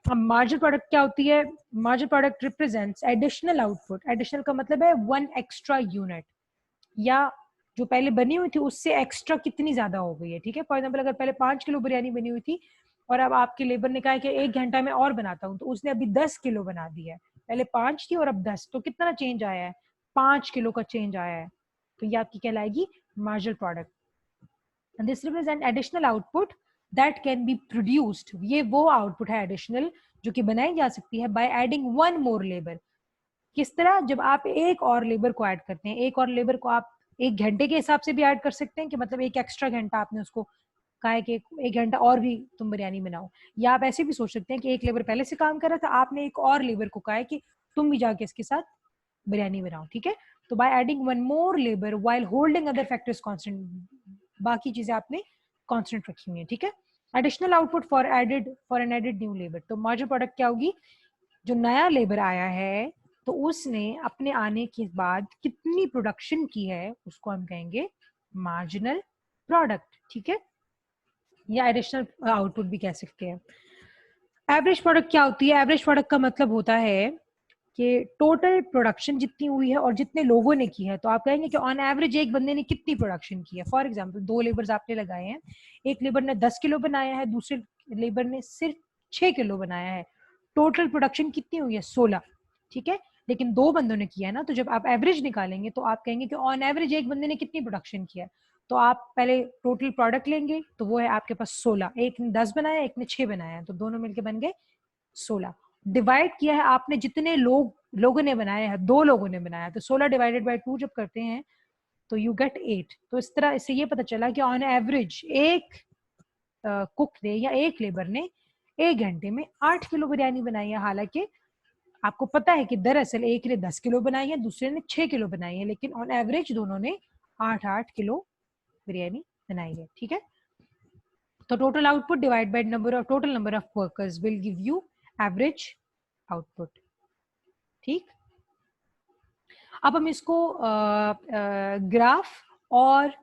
अब मार्जिनल प्रोडक्ट क्या होती है? Marginal product represents additional output. Additional का मतलब है 1 एक्स्ट्रा यूनिट, या जो पहले बनी हुई थी उससे एक्स्ट्रा कितनी ज्यादा हो गई है, ठीक है। फॉर एग्जाम्पल अगर पहले 5 किलो बिरयानी बनी हुई थी, और अब आपके लेबर ने कहा कि 1 घंटा में और बनाता हूँ, तो उसने अभी 10 किलो बना दिया है। पहले 5 थी और अब 10, तो कितना चेंज आया है? 5 किलो का चेंज आया है। तो ये आपकी कहलाएगी marginal product. And this represent additional output that can be produced. ये वो आउटपुट है एडिशनल जो कि बनाई जा सकती है by adding one more labor. किस तरह? जब आप एक और लेबर को ऐड करते हैं, एक और लेबर को आप 1 घंटे के हिसाब से भी ऐड कर सकते हैं कि मतलब एक एक्स्ट्रा घंटा आपने उसको कहा है कि 1 घंटा और भी तुम बिरयानी बनाओ, या आप ऐसे भी सोच सकते हैं कि एक लेबर पहले से काम कर रहा था, आपने एक और लेबर को कहा है कि तुम भी जाके इसके साथ बिरयानी बनाओ, ठीक है। तो by adding one more labour while holding other factors constant, बाकी चीजें आपने कांस्टेंट रखी हुई है, ठीक है। Additional output for an added new labour, तो मार्जिनल प्रोडक्ट क्या होगी? जो नया लेबर आया है तो उसने अपने आने के बाद कितनी प्रोडक्शन की है उसको हम कहेंगे मार्जिनल प्रोडक्ट, ठीक है, या एडिशनल आउटपुट भी कह सकते हैं। एवरेज प्रोडक्ट क्या होती है? एवरेज प्रोडक्ट का मतलब होता है कि टोटल प्रोडक्शन जितनी हुई है और जितने लोगों ने की है, तो आप कहेंगे कि ऑन एवरेज एक बंदे ने कितनी प्रोडक्शन की है। फॉर एग्जांपल 2 लेबर्स आपने लगाए हैं, एक लेबर ने 10 किलो बनाया है, दूसरे लेबर ने सिर्फ 6 किलो बनाया है, टोटल प्रोडक्शन कितनी हुई है? 16, ठीक है। लेकिन 2 बंदों ने किया है ना, तो जब आप एवरेज निकालेंगे तो आप कहेंगे कि ऑन एवरेज एक बंदे ने कितनी प्रोडक्शन किया है। तो आप पहले टोटल प्रोडक्ट लेंगे, तो वो है आपके पास 16, एक ने 10 बनाया, एक ने 6 बनाया, तो दोनों मिलके बन गए 16। डिवाइड किया है आपने जितने लोगों ने बनाया है, 2 लोगों ने बनाया, तो 16 डिवाइडेड बाय 2 जब करते हैं तो यू गेट 8। तो इस तरह इससे ये पता चला कि ऑन एवरेज एक कुक ने या एक लेबर ने 1 घंटे में 8 किलो बिरयानी बनाई है। हालांकि आपको पता है कि दरअसल एक ने 10 किलो बनाई है, दूसरे ने 6 किलो बनाई है, लेकिन ऑन एवरेज दोनों ने 8-8 किलो बिरयानी बनाई है, ठीक है। तो total output divide by total number of workers will give you average output, ठीक। अब हम इसको ग्राफ और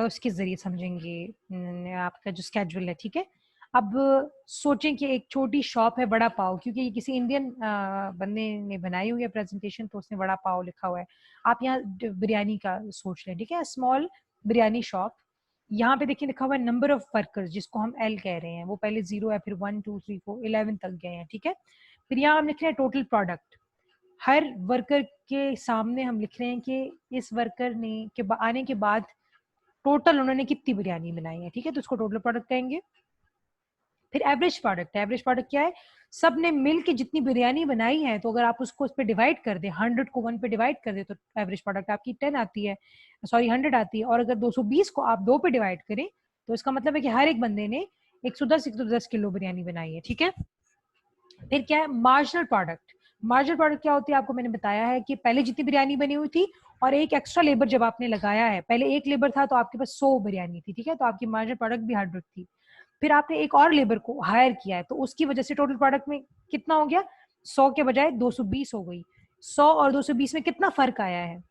उसके जरिए समझेंगे, आपका जो स्केड्यूल है, ठीक है। अब सोचें कि एक छोटी शॉप है बड़ा पाव, क्योंकि ये किसी इंडियन बंदे ने बनाई हुई है प्रेजेंटेशन, तो उसने बड़ा पाव लिखा हुआ है। आप यहाँ बिरयानी का सोच लें, ठीक है, स्मॉल बिरयानी शॉप। यहाँ पे देखिए लिखा हुआ है नंबर ऑफ वर्कर्स, जिसको हम एल कह रहे हैं, वो पहले 0 है, फिर 1 2 3 4 11 तक गए हैं, ठीक है। फिर यहाँ हम लिख रहे हैं टोटल प्रोडक्ट। हर वर्कर के सामने हम लिख रहे हैं कि इस वर्कर ने आने के बाद टोटल उन्होंने कितनी बिरयानी बनाई है, ठीक है, तो उसको टोटल प्रोडक्ट कहेंगे। फिर एवरेज प्रोडक्ट है। एवरेज प्रोडक्ट क्या है? सब ने मिल के जितनी बिरयानी बनाई है, तो अगर आप उसको उस पर डिवाइड कर दे, 100 को 1 पे डिवाइड कर दे, तो एवरेज प्रोडक्ट आपकी 10 आती है, सॉरी 100 आती है। और अगर 220 को आप 2 पे डिवाइड करें, तो इसका मतलब है कि हर एक बंदे ने 110 किलो बिरयानी बनाई है, ठीक है। फिर क्या है? Marginal product. मार्जिनल प्रोडक्ट क्या होती है? आपको मैंने बताया है कि पहले जितनी बिरयानी बनी हुई थी और एक एक्स्ट्रा लेबर जब आपने लगाया है, पहले एक लेबर था तो आपके पास 100 बिरयानी थी, ठीक है, तो आपकी मार्जिनल प्रोडक्ट भी 100 थी। फिर आपने एक और लेबर को हायर किया है, तो उसकी वजह से टोटल प्रोडक्ट में कितना हो गया? 100 के बजाय 220 हो गई। 100 और 220 में कितना फर्क आया है?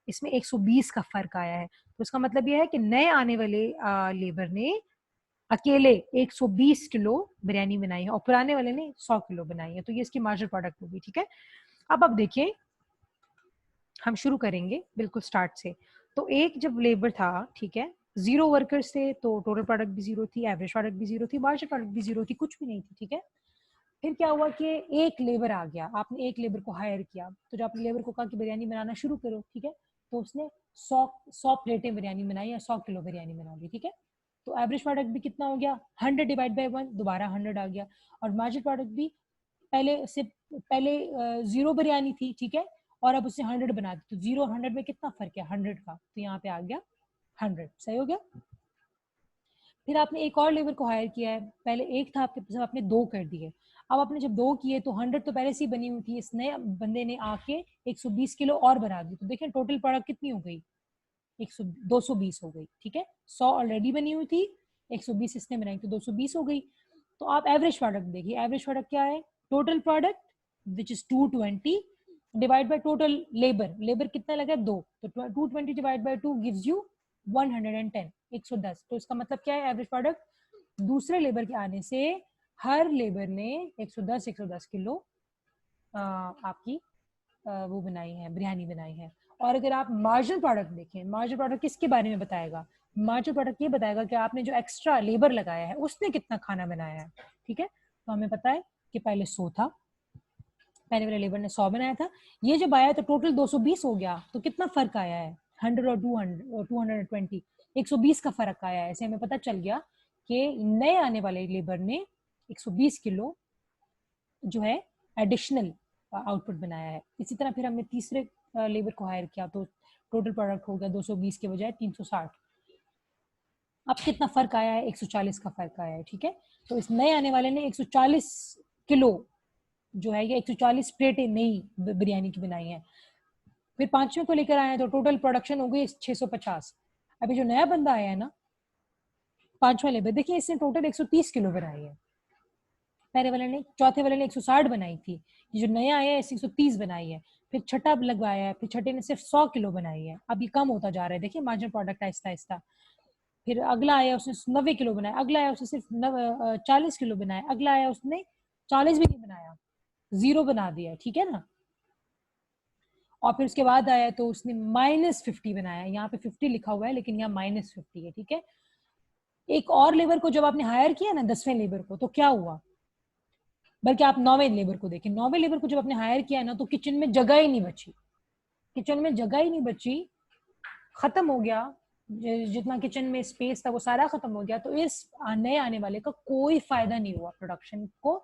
इसमें 120 का फर्क आया है। तो इसका मतलब यह है कि नए आने वाले लेबर ने अकेले 120 किलो बिरयानी बनाई है और पुराने वाले ने 100 किलो बनाई है, तो ये इसकी मार्जिनल प्रोडक्ट होगी, ठीक है। अब देखें, हम शुरू करेंगे बिल्कुल स्टार्ट से। तो एक जब लेबर था, ठीक है, 0 वर्कर्स थे, तो टोटल प्रोडक्ट भी 0 थी, एवरेज प्रोडक्ट भी 0 थी, मार्जिनल प्रोडक्ट भी 0 थी, कुछ भी नहीं थी, ठीक है। फिर क्या हुआ कि एक लेबर आ गया, आपने एक लेबर को हायर किया, तो जब आपने लेबर को कहा कि बिरयानी बनाना शुरू करो, ठीक है, तो उसने 100 प्लेटें बिरयानी बनाई या 100 किलो बिरयानी बना दी, ठीक है। तो एवरेज प्रोडक्ट भी कितना हो गया? 100 डिवाइड बाय 1, दोबारा 100 आ गया। और मार्जिनल प्रोडक्ट भी पहले 0 बिरयानी थी, ठीक है, और अब उसने 100 बना दी, तो 0 और 100 में कितना फर्क है? 100 का, तो यहाँ पे आ गया 100, सही हो गया। फिर आपने एक और लेबर को हायर किया है, पहले एक था आपके पास, आपने 2 कर दिए। अब आपने जब 2 किए तो 100 तो पहले से ही बनी हुई थी, इस नए बंदे ने आके 120 किलो और बना दी, तो देखें टोटल प्रोडक्ट कितनी हो गई? 220 हो गई, ठीक है। 100 ऑलरेडी बनी हुई थी, 120 इसने बनाई, तो 220 हो गई। तो आप एवरेज प्रोडक्ट देखिए, एवरेज प्रोडक्ट क्या है? Total product which is 220 divide by total labour, labour कितना लगा? 2, तो 220 डिवाइड बाय 2 गिव्स यू 110, 110। तो इसका मतलब क्या है? एवरेज प्रोडक्ट दूसरे लेबर के आने से हर लेबर ने 110 किलो आपकी वो बनाई है, बिरयानी बनाई है। और अगर आप मार्जिनल प्रोडक्ट देखें, मार्जिनल प्रोडक्ट किसके बारे में बताएगा? मार्जिनल प्रोडक्ट ये बताएगा कि आपने जो एक्स्ट्रा लेबर लगाया है उसने कितना खाना बनाया है, ठीक है। तो हमें पता है कि पहले 100 था, पहले वाले लेबर ने 100 बनाया था, ये जब आया तो टोटल 220 हो गया, तो कितना फर्क आया है? 100 और 200 और 220, 120 का फर्क आया है। ऐसे हमें पता चल गया कि नए आने वाले लेबर ने 120 किलो जो है एडिशनल आउटपुट बनाया है। इसी तरह फिर हमने तीसरे लेबर को हायर किया तो टोटल प्रोडक्ट हो गया 220 के बजाय 360। अब कितना फर्क आया है? 140 का फर्क आया है, ठीक है। तो इस नए आने वाले ने 140 किलो जो है ये 140 प्लेटें नई बिरयानी की बनाई है। फिर पांचवें को लेकर आए हैं तो टोटल प्रोडक्शन हो गई 650। अभी जो नया बंदा आया है ना, पांचवा लेबर, देखिए इसने टोटल 130 किलो बनाई है। पहले वाले ने, चौथे वाले ने 160 बनाई थी, ये जो नया आया है इसने 130 बनाई है। फिर छठा लगवाया है, फिर छठे ने सिर्फ 100 किलो बनाई है। अब ये कम होता जा रहा है, देखिए मार्जिनल प्रोडक्ट आहिस्ता आहिस्ता। फिर अगला आया उसने 90 किलो बनाया, अगला आया उसने सिर्फ 40 किलो बनाया, अगला आया उसने 40 भी नहीं बनाया, 0 बना दिया, ठीक है ना। और फिर उसके बाद आया तो उसने -50 बनाया, यहाँ पे 50 लिखा हुआ है लेकिन यहाँ -50 है, ठीक है। एक और लेबर को जब आपने हायर किया ना, 10वें लेबर को, तो क्या हुआ? बल्कि आप 9वें लेबर को देखें, 9वें लेबर को जब आपने हायर किया ना तो किचन में जगह ही नहीं बची, किचन में जगह ही नहीं बची, खत्म हो गया, जितना किचन में स्पेस था वो सारा खत्म हो गया। तो इस नए आने वाले का कोई फायदा नहीं हुआ प्रोडक्शन को।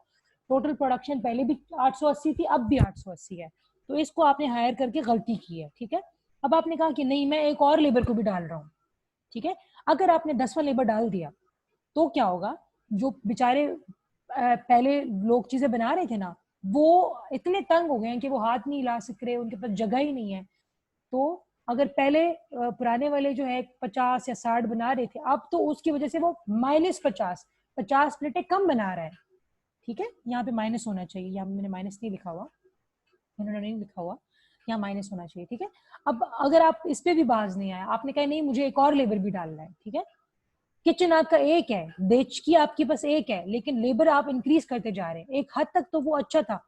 टोटल प्रोडक्शन पहले भी 880 थी, अब भी 880 है। तो इसको आपने हायर करके गलती की है, ठीक है। अब आपने कहा कि नहीं मैं एक और लेबर को भी डाल रहा हूँ, ठीक है। अगर आपने 10वां लेबर डाल दिया तो क्या होगा? जो बेचारे पहले लोग चीजें बना रहे थे ना, वो इतने तंग हो गए हैं कि वो हाथ नहीं हिला सक रहे, उनके पास जगह ही नहीं है। तो अगर पहले पुराने वाले जो है 50 या 60 बना रहे थे, अब तो उसकी वजह से वो -50 प्लेटें कम बना रहा है, ठीक है। यहाँ पे माइनस होना चाहिए, यहाँ मैंने माइनस नहीं लिखा हुआ, इन्होंने नहीं लिखा हुआ, यहाँ माइनस होना चाहिए, ठीक है। अब अगर आप इस पे भी बाज नहीं आया, आपने कहा नहीं मुझे एक और लेबर भी डालना है, ठीक है। किचन आपका एक है, देचकी आपके पास एक है, लेकिन लेबर आप इंक्रीज करते जा रहे हैं। एक हद तक तो वो अच्छा था,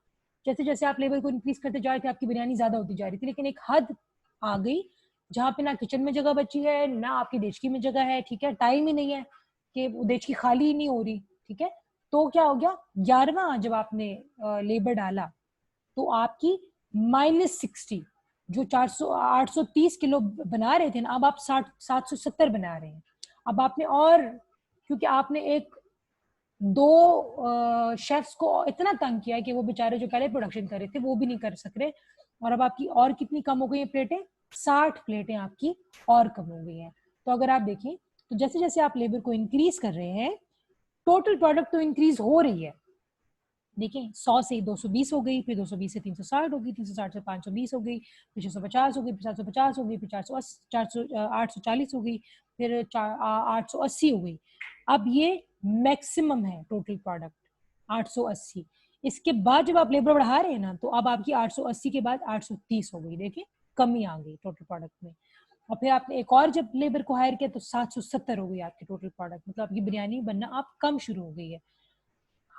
जैसे जैसे आप लेबर को इंक्रीज करते जा रहे थे आपकी बिरयानी ज्यादा होती जा रही थी, लेकिन एक हद आ गई जहाँ पे ना किचन में जगह बची है ना आपकी देचकी में जगह है, ठीक है। टाइम ही नहीं है कि वो देचकी खाली ही नहीं हो रही, ठीक है। तो क्या हो गया? 11वां जब आपने लेबर डाला तो आपकी -60, जो 830 किलो बना रहे थे ना, अब आप 770 बना रहे हैं। अब आपने और, क्योंकि आपने एक दो शेफ्स को इतना तंग किया कि वो बेचारे जो पहले प्रोडक्शन कर रहे थे वो भी नहीं कर सक रहे, और अब आपकी और कितनी कम हो गई है प्लेटें? 60 प्लेटें आपकी और कम हो गई हैं। तो अगर आप देखें तो जैसे जैसे आप लेबर को इंक्रीज कर रहे हैं, टोटल प्रोडक्ट तो इंक्रीज हो रही है। देखिए 100 से 220 हो गई, फिर 220 से 360 हो गई, 360 से 520 हो गई, फिर 650 हो गई, फिर 750 हो गई, फिर 840 हो गई, फिर 880 हो गई। अब ये मैक्सिमम है टोटल प्रोडक्ट 880। इसके बाद जब आप लेबर बढ़ा रहे हैं ना, तो अब आपकी 880 के बाद 830 हो गई, देखिए कमी आ गई टोटल प्रोडक्ट में। और फिर आपने एक और जब लेबर को हायर किया तो 770 हो गई आपकी टोटल प्रोडक्ट, मतलब आपकी बिरयानी बनना आप कम शुरू हो गई है।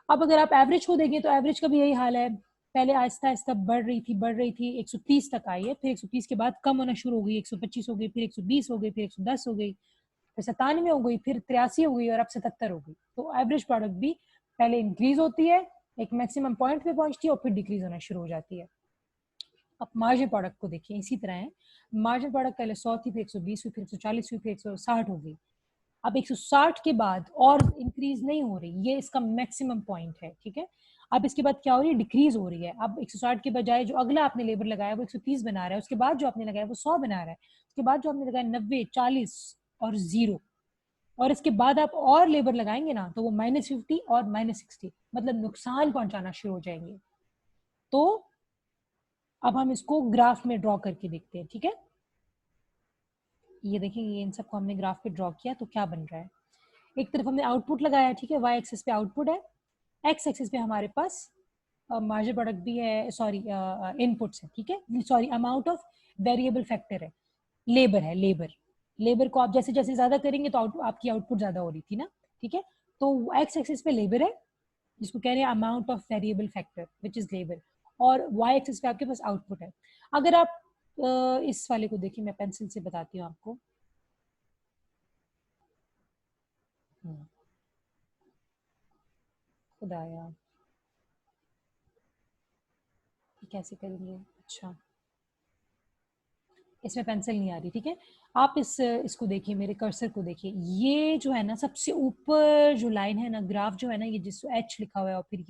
अब अगर आप एवरेज को देखें तो एवरेज का भी यही हाल है, पहले आहिस्ता आहिस्ता बढ़ रही थी 130 तक आई है, फिर 130 के बाद कम होना शुरू हो गई, 125 हो गई, फिर 120 हो गई, फिर 110 हो गई, फिर 97 हो गई, फिर 83 हो गई और अब 77 हो गई। तो एवरेज प्रोडक्ट भी पहले इंक्रीज होती है, एक मैक्सिमम पॉइंट पे पहुंचती है और फिर डिक्रीज होना शुरू हो जाती है। अब मार्जिन प्रोडक्ट को देखिए, इसी तरह है। मार्जिन प्रोडक्ट पहले 100 थी, फिर 120 हुई, फिर 140 हुई, फिर 160 हो गई। अब 160 के बाद और इंक्रीज नहीं हो रही, ये इसका मैक्सिमम पॉइंट है, ठीक है। अब इसके बाद क्या हो रही है? डिक्रीज हो रही है। अब 160 के बजाय जो अगला आपने लेबर लगाया वो 130 बना रहा है, उसके बाद जो आपने लगाया वो 100 बना रहा है, उसके बाद जो आपने लगाया 90, 40 और 0, और इसके बाद आप और लेबर लगाएंगे ना तो वो -50 और -60, मतलब नुकसान पहुंचाना शुरू हो जाएंगे। तो अब हम इसको ग्राफ में ड्रॉ करके देखते हैं, ठीक है। ये देखिए, ये इन सबको हमने ग्राफ पे ड्रॉ किया तो क्या बन रहा है? एक तरफ हमने आउटपुट लगाया, ठीक है, वाई एक्सिस पे आउटपुट है, एक्स एक्सिस पे हमारे पास मार्जिन प्रोडक्ट भी है, सॉरी इनपुट्स है, ठीक है, sorry amount of variable factor है, लेबर है, लेबर को आप जैसे जैसे ज्यादा करेंगे तो आपकी आउटपुट ज्यादा हो रही थी ना, ठीक है। तो एक्स एक्सिस पे लेबर है, जिसको कह रहे हैं amount of variable factor which is labour, और वाई एक्सिस पे आपके पास आउटपुट है। अगर आप इस वाले को देखिए, मैं पेंसिल से बताती हूँ आपको। खुदाया, ये कैसे करेंगे? अच्छा, इसमें पेंसिल नहीं आ रही, ठीक है। आप इसको देखिए, मेरे कर्सर को देखिए, ये जो है ना सबसे ऊपर जो लाइन है ना, ग्राफ जो है ना, ये जिस एच लिखा हुआ है और फिर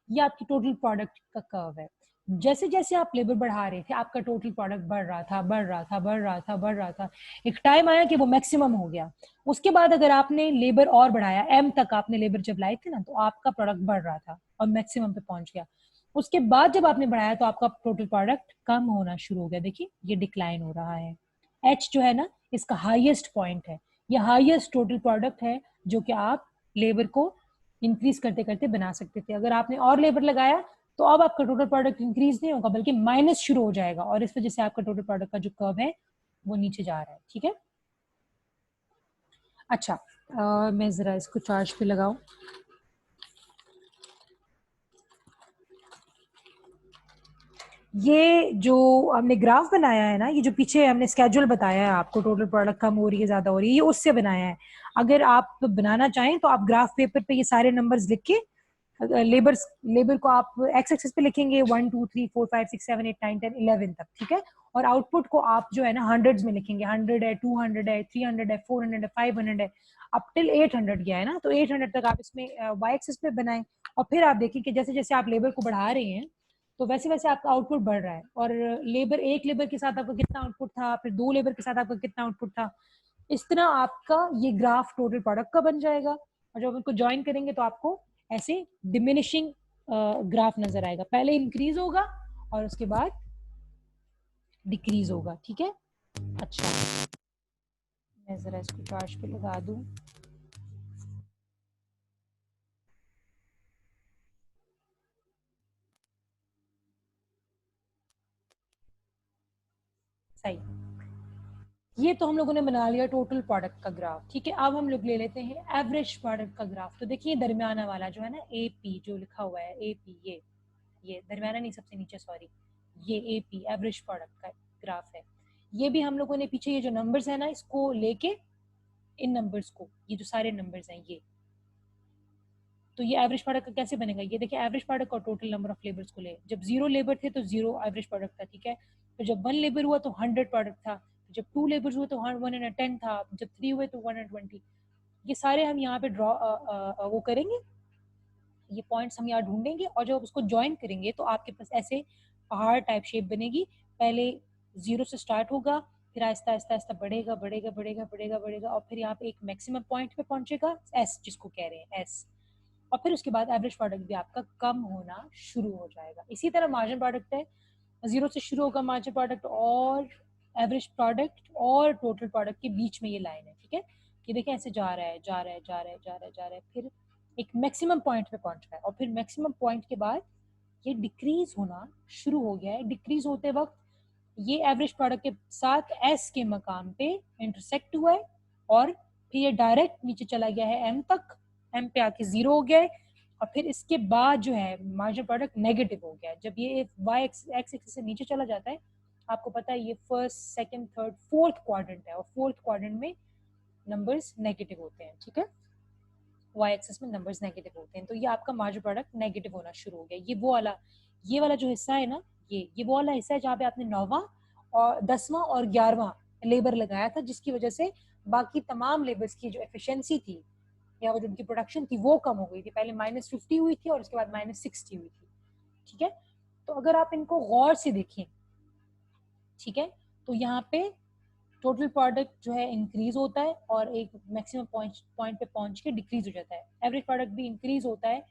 ये आपकी टोटल प्रोडक्ट का कर्व है। जैसे जैसे आप लेबर बढ़ा रहे थे, आपका टोटल प्रोडक्ट बढ़ रहा था, बढ़ रहा था, बढ़ रहा था, बढ़ रहा था। एक टाइम आया कि वो मैक्सिमम हो गया। उसके बाद अगर आपने लेबर और बढ़ाया, एम तक आपने लेबर जब लाए थे ना, तो आपका प्रोडक्ट बढ़ रहा था और मैक्सिमम पे पहुंच गया। उसके बाद जब आपने बढ़ाया तो आपका टोटल प्रोडक्ट कम होना शुरू हो गया। देखिए ये डिक्लाइन हो रहा है। एच जो है ना, इसका हाईएस्ट पॉइंट है, ये हाईएस्ट टोटल प्रोडक्ट है जो कि आप लेबर को इंक्रीज करते करते बना सकते थे। अगर आपने और लेबर लगाया तो अब आपका टोटल प्रोडक्ट इंक्रीज नहीं होगा, बल्कि माइनस शुरू हो जाएगा, और इस वजह से आपका टोटल प्रोडक्ट का जो कर्व है वो नीचे जा रहा है, ठीक है। अच्छा, मैं जरा इसको चार्ज पे लगाऊं। ये जो हमने ग्राफ बनाया है ना, ये जो पीछे हमने स्केड्यूल बताया है आपको, टोटल प्रोडक्ट कम हो रही है, ज्यादा हो रही है, ये उससे बनाया है। अगर आप बनाना चाहें तो आप ग्राफ पेपर पे ये सारे नंबर्स लिख के, लेबर को आप एक्स एक्सिस पे लिखेंगे 1 2 3 4 5 6 7 8 9 10 11 तक, ठीक है। और आउटपुट को आप जो है ना हंड्रेड्स में लिखेंगे, 100 है, 200 है, 300 है, 400 है, 500 है, अब टिल 800 गया है ना, तो 800 तक आप इसमें वाई एक्सिस पे बनाएं। और फिर आप देखिए कि जैसे जैसे आप लेबर को बढ़ा रहे हैं तो वैसे वैसे आपका आउटपुट बढ़ रहा है। और एक लेबर के साथ आपका कितना आउटपुट था, फिर 2 लेबर के साथ आपका कितना आउटपुट था, इस तरह आपका ये ग्राफ टोटल प्रोडक्ट का बन जाएगा। और जब उनको ज्वाइन करेंगे तो आपको ऐसे डिमिनिशिंग ग्राफ नजर आएगा, पहले इंक्रीज होगा और उसके बाद डिक्रीज होगा, ठीक है। अच्छा, मैं जरा इसको चार्ज पे लगा दूं। सही, ये तो हम लोगों ने बना लिया टोटल प्रोडक्ट का ग्राफ, ठीक है। अब हम लोग ले लेते हैं एवरेज प्रोडक्ट का ग्राफ। तो देखिए दरमियाना वाला जो है ना, ए पी जो लिखा हुआ है, ए पी, ये दरमियाना नहीं, सबसे नीचे, सॉरी, ये ए पी एवरेज प्रोडक्ट का ग्राफ है। ये भी हम लोगों ने पीछे ये जो नंबर्स है ना, इसको लेके इन नंबर्स को, ये जो सारे नंबर्स हैं ये, तो ये एवरेज प्रोडक्ट का कैसे बनेगा, ये देखिए एवरेज प्रोडक्ट और टोटल नंबर ऑफ लेबर्स को ले। जब 0 लेबर थे तो 0 एवरेज प्रोडक्ट था, ठीक है। फिर जब 1 लेबर हुआ तो 100 प्रोडक्ट था, जब 2 लेबर हुए तो 110 था, जब 3 हुए तो 120। ये सारे हम यहाँ पे ड्रॉ वो करेंगे, ये पॉइंट्स हम यहाँ ढूंढेंगे, और जब उसको ज्वाइन करेंगे तो आपके पास ऐसे पहाड़ टाइप शेप बनेगी। पहले 0 से स्टार्ट होगा, फिर आहिस्ता आहिस्ता आहिस्ता बढ़ेगा बढ़ेगा बढ़ेगा बढ़ेगा बढ़ेगा, और फिर यहाँ पे एक मैक्सिमम पॉइंट पे पहुंचेगा, एस जिसको कह रहे हैं, एस। और फिर उसके बाद एवरेज प्रोडक्ट भी आपका कम होना शुरू हो जाएगा। इसी तरह मार्जिन प्रोडक्ट है, 0 से शुरू होगा मार्जिन प्रोडक्ट, और एवरेज प्रोडक्ट और टोटल प्रोडक्ट के बीच में ये लाइन है, ठीक है। कि देखिए ऐसे जा रहा है, जा रहा है, जा रहा है, जा रहा है, जा रहा है, फिर एक मैक्सिमम पॉइंट पे पहुंच रहा है, और फिर मैक्सिमम पॉइंट के बाद ये डिक्रीज होना शुरू हो गया है। डिक्रीज होते वक्त ये एवरेज प्रोडक्ट के साथ एस के मकाम पे इंटरसेक्ट हुआ है, और फिर ये डायरेक्ट नीचे चला गया है एम तक, एम पे आके 0 हो गया है, और फिर इसके बाद जो है मार्जिन प्रोडक्ट नेगेटिव हो गया है। जब ये वाई एक्स एक्सिस से नीचे चला जाता है, आपको पता है ये first second third fourth quadrant है, और फोर्थ क्वाड्रेंट में नंबर्स नेगेटिव होते हैं, ठीक है। वाई एक्सिस में नंबर्स नेगेटिव होते हैं, तो ये आपका मार्जिन प्रोडक्ट नेगेटिव होना शुरू हो गया। ये वाला जो हिस्सा है ना, ये वो वाला हिस्सा है जहाँ पे आपने 9वां और 10वां और 11वां लेबर लगाया था, जिसकी वजह से बाकी तमाम लेबर्स की जो एफिशिएंसी थी या वो जो उनकी प्रोडक्शन थी वो कम हो गई थी। पहले -50 हुई थी और उसके बाद -60 हुई थी, ठीक है। तो अगर आप इनको गौर से देखें, ठीक है, तो यहाँ पे टोटल प्रोडक्ट जो है इंक्रीज होता है और एक मैक्सिमम पॉइंट पे पहुंच के डिक्रीज हो जाता है। एवरेज प्रोडक्ट भी इंक्रीज होता है,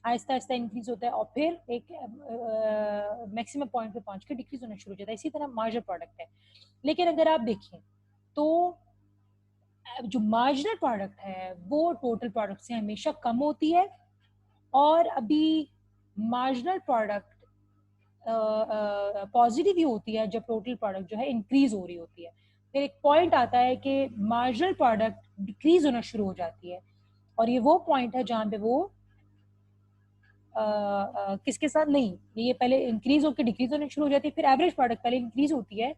आहिस्ता आहिस्ता इंक्रीज होता है, और फिर एक मैक्सिमम पॉइंट पे पहुंच के डिक्रीज होना शुरू हो जाता है। इसी तरह मार्जिनल प्रोडक्ट है। लेकिन अगर आप देखें तो जो मार्जिनल प्रोडक्ट है वो टोटल प्रोडक्ट से हमेशा कम होती है, और अभी मार्जिनल प्रोडक्ट पॉजिटिव ही होती है जब टोटल प्रोडक्ट जो है इंक्रीज हो रही होती है। फिर एक पॉइंट आता है कि मार्जिनल प्रोडक्ट डिक्रीज होना शुरू हो जाती है, और ये वो पॉइंट है जहां पे वो किसके साथ नहीं, ये पहले इंक्रीज होकर डिक्रीज होना शुरू हो जाती है, फिर एवरेज प्रोडक्ट पहले इंक्रीज होती है,